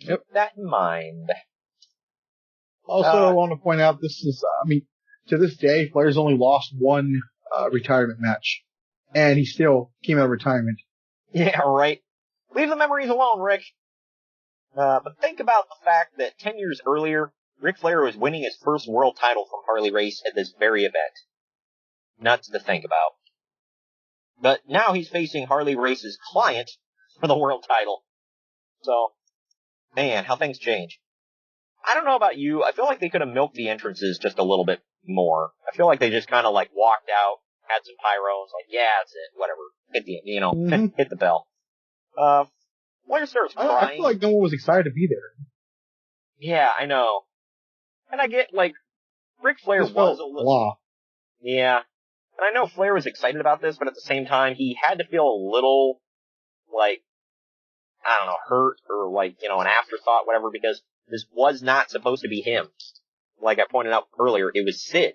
Yep. Keep that in mind. Also, I want to point out this is, to this day, Flair's only lost one retirement match. And he still came out of retirement. Yeah, right. Leave the memories alone, Rick. But think about the fact that 10 years earlier, Ric Flair was winning his first world title from Harley Race at this very event. Nuts to think about. But now he's facing Harley Race's client for the world title. So, man, how things change. I don't know about you, I feel like they could have milked the entrances just a little bit more. I feel like they just kind of walked out, had some pyros, yeah, that's it, whatever. Hit the, hit the bell. Flair starts crying. I feel like no one was excited to be there. Yeah, I know. And I get, Ric Flair was a little... Blah. Yeah. And I know Flair was excited about this, but at the same time, he had to feel a little, hurt or, an afterthought, whatever, because this was not supposed to be him. Like I pointed out earlier, it was Sid.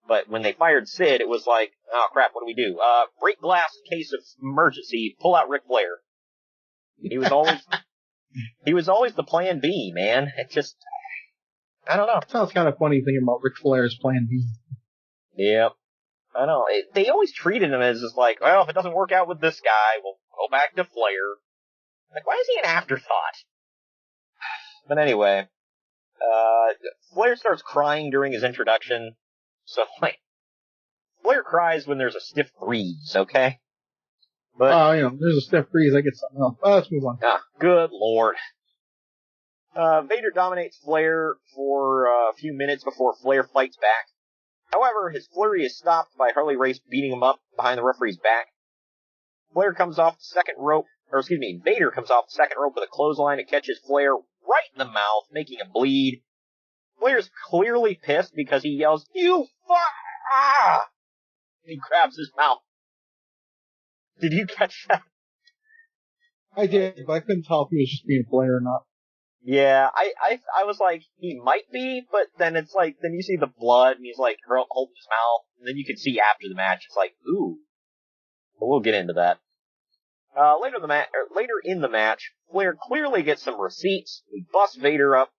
But when they fired Sid, it was like, oh crap, what do we do? Break glass in case of emergency, pull out Ric Flair. He was always the plan B, man. It just, I don't know. That sounds kind of funny thinking about Ric Flair's plan B. Yep. I know. They always treated him as just well, if it doesn't work out with this guy, we'll go back to Flair. Why is he an afterthought? But anyway, Flair starts crying during his introduction. So, Flair cries when there's a stiff breeze, okay? But, there's a stiff breeze, I get something else. Let's move on. Good lord. Vader dominates Flair for a few minutes before Flair fights back. However, his flurry is stopped by Harley Race beating him up behind the referee's back. Vader comes off the second rope with a clothesline and catches Flair right in the mouth, making him bleed. Flair's clearly pissed because he yells, "You fuck!" He grabs his mouth. Did you catch that? I did, but I couldn't tell if he was just being Flair or not. Yeah, I was like, he might be, but then it's then you see the blood, and he's holding his mouth, and then you can see after the match, it's ooh. But we'll get into that. Later in the match, Flair clearly gets some receipts. He busts Vader up.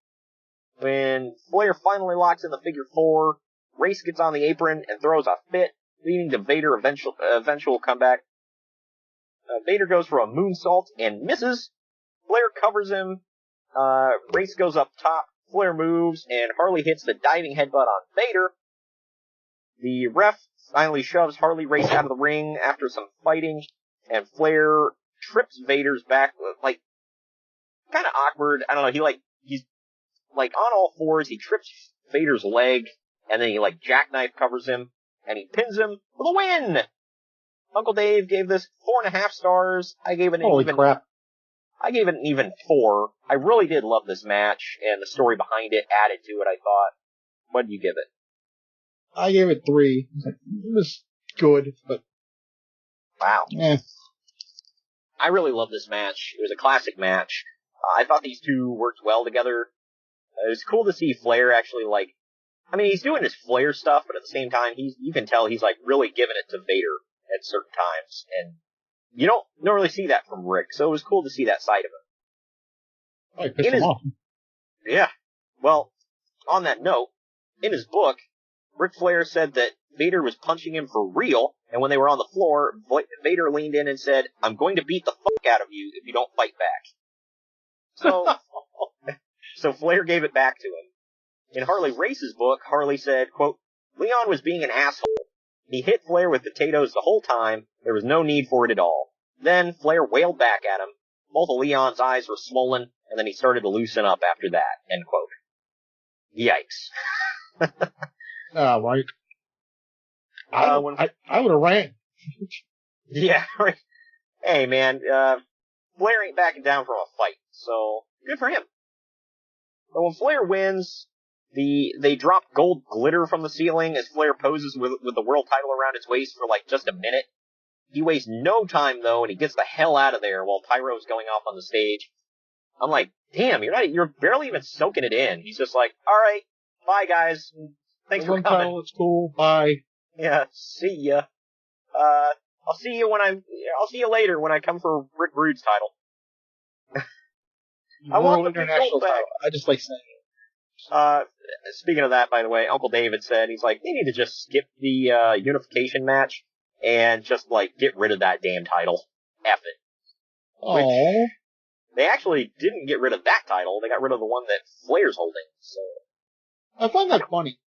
When Flair finally locks in the figure 4, Race gets on the apron and throws a fit, leading to Vader eventual comeback. Vader goes for a moonsault and misses. Flair covers him. Race goes up top. Flair moves, and Harley hits the diving headbutt on Vader. The ref finally shoves Harley Race out of the ring after some fighting, and Flair trips Vader's back, like, kind of awkward. I don't know, he's on all fours, he trips Vader's leg, and then he, jackknife covers him, and he pins him for the win! Uncle Dave gave this 4.5 stars. I gave it an even 4. I really did love this match, and the story behind it added to it, I thought. What did you give it? I gave it 3. It was good, but... Wow. Yeah. I really love this match. It was a classic match. I thought these two worked well together. It was cool to see Flair actually, he's doing his Flair stuff, but at the same time, you can tell he's, really giving it to Vader at certain times, and you don't really see that from Rick, so it was cool to see that side of him. I pissed him off. Yeah. Well, on that note, in his book, Ric Flair said that Vader was punching him for real, and when they were on the floor, Vader leaned in and said, "I'm going to beat the fuck out of you if you don't fight back." So Flair gave it back to him. In Harley Race's book, Harley said, quote, "Leon was being an asshole. He hit Flair with potatoes the whole time. There was no need for it at all. Then Flair wailed back at him. Both of Leon's eyes were swollen, and then he started to loosen up after that." End quote. Yikes. Right. I would have ran. Yeah, right. Hey, man, Flair ain't backing down from a fight, so good for him. But when Flair wins, they drop gold glitter from the ceiling as Flair poses with the world title around his waist for just a minute. He wastes no time though, and he gets the hell out of there while Pyro's going off on the stage. I'm like, damn, you're barely even soaking it in. He's just like, all right, bye guys, thanks for coming. Title, it's cool, bye. Yeah, see ya. I'll see you later when I come for Rick Rude's title. I want the international title. I just like saying it. Speaking of that, by the way, Uncle David said, he's like, they need to just skip the, unification match and just, get rid of that damn title. F it. Aww. They actually didn't get rid of that title. They got rid of the one that Flair's holding, so. I find that funny.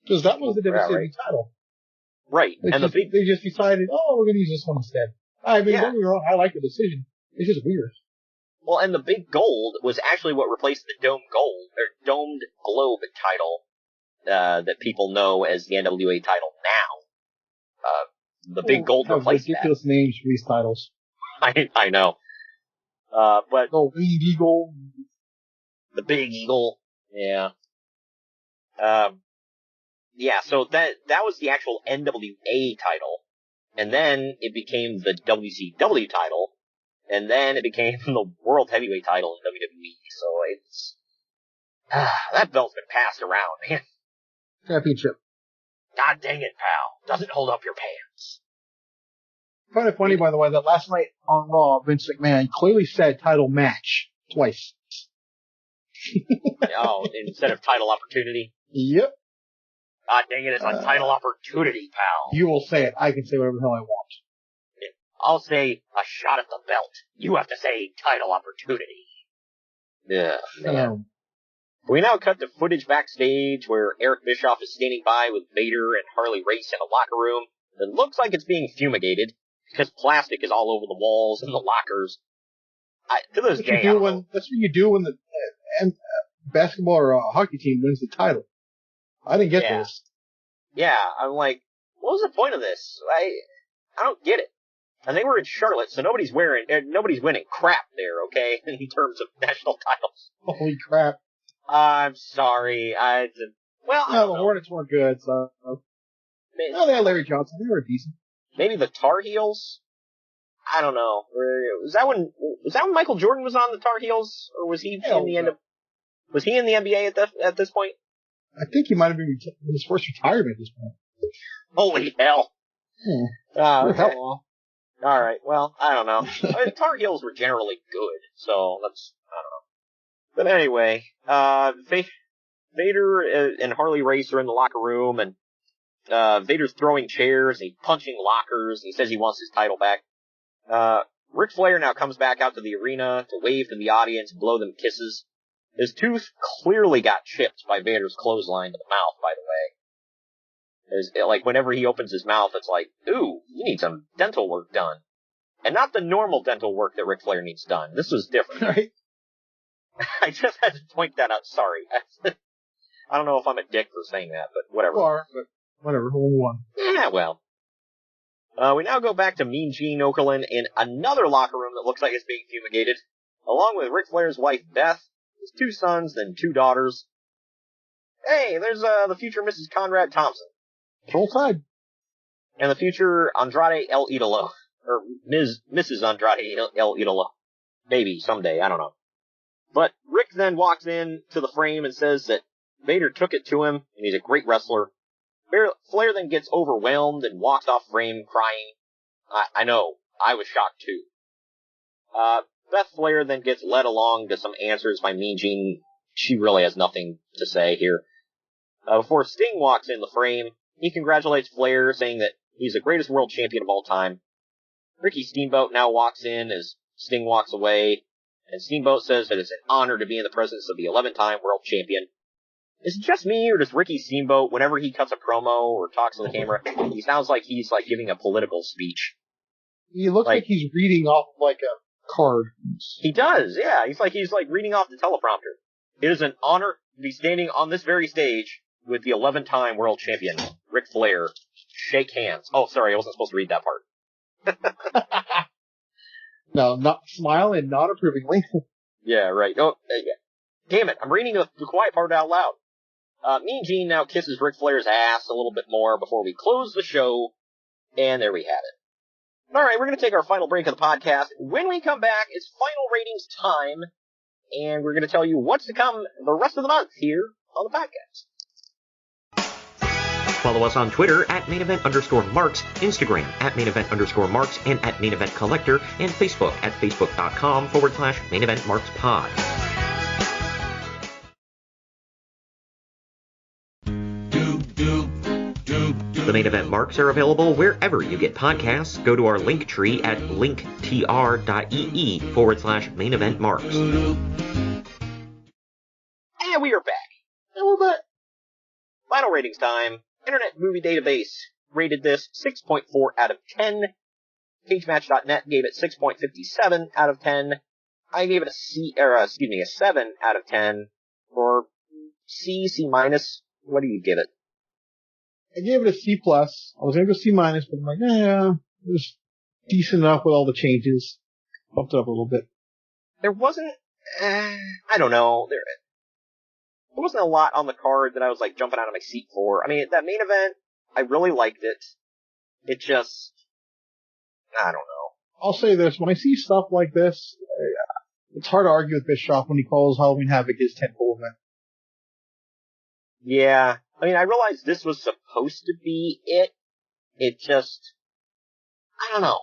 Because that was the WCW title. Right. They just decided, we're going to use this one instead. I mean, don't get me wrong, I like the decision. It's just weird. Well, and the big gold was actually what replaced the domed globe title, that people know as the NWA title now. The big gold replaced that. Ridiculous names for these titles. I know. But. The Winged Eagle. The Big Eagle. Yeah. Yeah, so that was the actual NWA title. And then it became the WCW title. And then it became the World Heavyweight title in WWE. So it's, that belt's been passed around, man. Championship. God dang it, pal. Doesn't hold up your pants. Kind of funny, by the way, that last night on Raw, Vince McMahon clearly said title match twice. Instead of title opportunity? Yep. God dang it, it's a title opportunity, pal. You will say it. I can say whatever the hell I want. I'll say a shot at the belt. You have to say title opportunity. Yeah, man. We now cut to footage backstage where Eric Bischoff is standing by with Vader and Harley Race in a locker room that looks like it's being fumigated because plastic is all over the walls and the lockers. To this day, that's what you do when the basketball or hockey team wins the title. I didn't get this. Yeah, I'm like, what was the point of this? I don't get it. And they were in Charlotte, so nobody's winning crap there, okay, in terms of national titles. Holy crap. I'm sorry. The Hornets weren't good, so. They had Larry Johnson. They were decent. Maybe the Tar Heels? I don't know. Was that when Michael Jordan was on the Tar Heels? Or was he in the was he in the NBA at this point? I think he might have been in his first retirement at this point. Holy hell. Okay. Alright, well, I don't know. Tar Heels were generally good, so I don't know. But anyway, Vader and Harley Race are in the locker room, and Vader's throwing chairs, and he's punching lockers, and he says he wants his title back. Ric Flair now comes back out to the arena to wave to the audience and blow them kisses. His tooth clearly got chipped by Vader's clothesline to the mouth, by the way. Like, whenever he opens his mouth, it's like, ooh, you need some dental work done. And not the normal dental work that Ric Flair needs done. This was different. Right. I just had to point that out. Sorry. I don't know if I'm a dick for saying that, but whatever. You are, but whatever. We'll move on. Yeah, well. We now go back to Mean Gene Okerlund in another locker room that looks like it's being fumigated, along with Ric Flair's wife, Beth, his 2 sons, and 2 daughters. Hey, there's the future Mrs. Conrad Thompson. Roll Tide. And the future Andrade El Idolo. Or Mrs. Andrade El Idolo. Maybe, someday, I don't know. But Rick then walks in to the frame and says that Vader took it to him, and he's a great wrestler. Flair then gets overwhelmed and walks off frame crying. I know, I was shocked too. Beth Flair then gets led along to some answers by Mean Gene. She really has nothing to say here. Before Sting walks in the frame, he congratulates Flair, saying that he's the greatest world champion of all time. Ricky Steamboat now walks in as Sting walks away, and Steamboat says that it's an honor to be in the presence of the 11-time world champion. Is it just me, or does Ricky Steamboat, whenever he cuts a promo or talks on the camera, he sounds like he's like giving a political speech? He looks like he's reading off like a card. He does, yeah. He's like reading off the teleprompter. It is an honor to be standing on this very stage with the 11-time world champion, Ric Flair. Shake hands. Oh, sorry, I wasn't supposed to read that part. No, not smile and not approvingly. Yeah, right. Oh, damn it, I'm reading the quiet part out loud. Mean Gene now kisses Ric Flair's ass a little bit more before we close the show, and there we have it. Alright, we're going to take our final break of the podcast. When we come back, it's final ratings time, and we're going to tell you what's to come the rest of the month here on the podcast. Follow us on Twitter at @mainevent_marks, Instagram at @mainevent_marks, and at @maineventcollector, and Facebook at facebook.com/main-event-marks-pod. The Main Event Marks are available wherever you get podcasts. Go to our link tree at linktr.ee/main-event-marks. And we are back. Final ratings time. Internet Movie Database rated this 6.4 out of 10. CageMatch.net gave it 6.57 out of 10. I gave it a 7 out of 10. Or C minus. What do you give it? I gave it a C+. I was going to go C-, but I'm like, yeah, it was decent enough with all the changes. Bumped it up a little bit. There wasn't, I don't know, there wasn't a lot on the card that I was like jumping out of my seat for. I mean, that main event, I really liked it. It just, I don't know. I'll say this, when I see stuff like this, it's hard to argue with Bischoff when he calls Halloween Havoc his tentpole event. Yeah. I mean, I realized this was supposed to be it. It just, I don't know.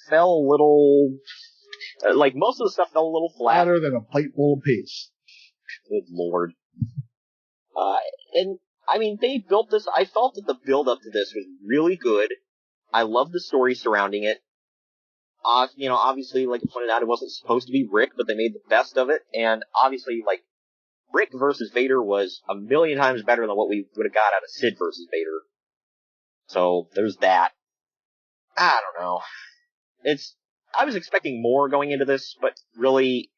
Fell a little, like most of the stuff fell a little flat. Flatter than a plate full of peas. Good lord. And, I mean, they built this, I felt that the build up to this was really good. I love the story surrounding it. You know, obviously, like I pointed out, it wasn't supposed to be Rick, but they made the best of it. And obviously, like, Rick versus Vader was a million times better than what we would have got out of Sid versus Vader. So, there's that. I don't know. I was expecting more going into this, but really,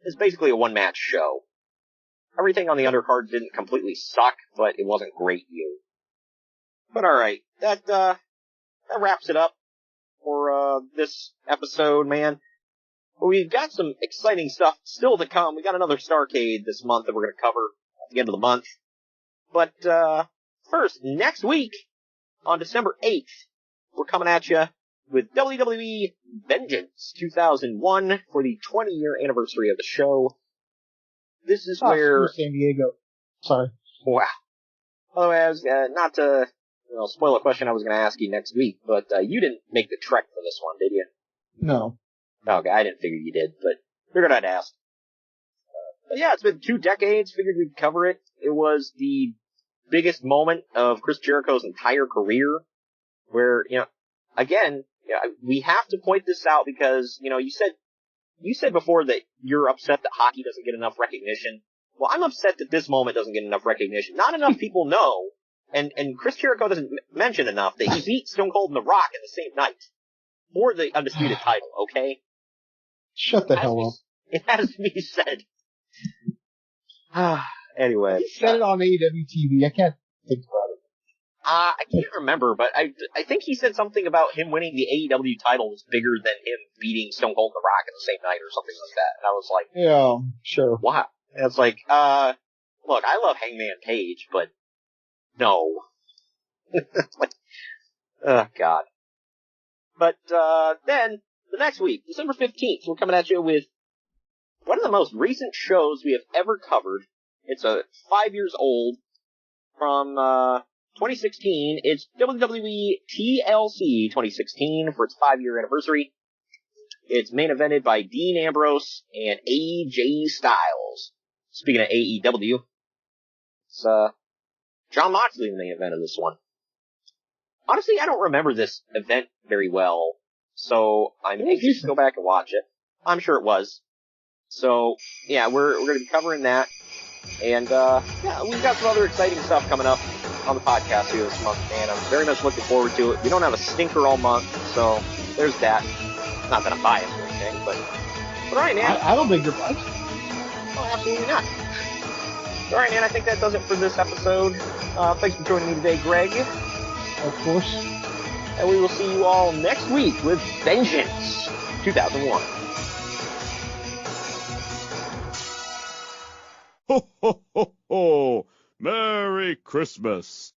it's basically a one-match show. Everything on the undercard didn't completely suck, but it wasn't great either. But alright, that wraps it up for, this episode, man. But we've got some exciting stuff still to come. We got another Starrcade this month that we're gonna cover at the end of the month. But, first, next week, on December 8th, we're coming at you with WWE Vengeance 2001 for the 20-year anniversary of the show. This is where San Diego. Sorry. Wow. By the way, I was not to spoil a question I was going to ask you next week, but you didn't make the trek for this one, did you? No. Okay, I didn't figure you did, but figured I'd ask. But yeah, it's been 2 decades. Figured we'd cover it. It was the biggest moment of Chris Jericho's entire career, where, again, we have to point this out because, you said before that you're upset that hockey doesn't get enough recognition. Well, I'm upset that this moment doesn't get enough recognition. Not enough people know, and Chris Jericho doesn't mention enough that he beat Stone Cold and The Rock in the same night for the undisputed title. Okay, shut the hell up. It has to be said. Anyway, He said it on AEW TV. I can't think about it. I can't remember, but I think he said something about him winning the AEW title was bigger than him beating Stone Cold and The Rock in the same night or something like that. And I was like, yeah, sure. Wow. And it's like, look, I love Hangman Page, but no. Like, oh God. But, then, the next week, December 15th, we're coming at you with one of the most recent shows we have ever covered. It's 5 years old from, 2016. It's WWE TLC 2016 for its 5-year anniversary. It's main evented by Dean Ambrose and AJ Styles. Speaking of AEW, it's Jon Moxley in the main event of this one. Honestly, I don't remember this event very well, so I'm anxious to go back and watch it. I'm sure it was. So, yeah, we're going to be covering that. And, yeah, we've got some other exciting stuff coming up on the podcast here this month, and I'm very much looking forward to it. We don't have a stinker all month, so there's that. Not that I'm biased or anything, but all right, man. I don't think you're biased. Oh, absolutely not. All right, man, I think that does it for this episode. Thanks for joining me today, Greg. Of course. And we will see you all next week with Vengeance 2001. Ho, ho, ho, ho! Merry Christmas!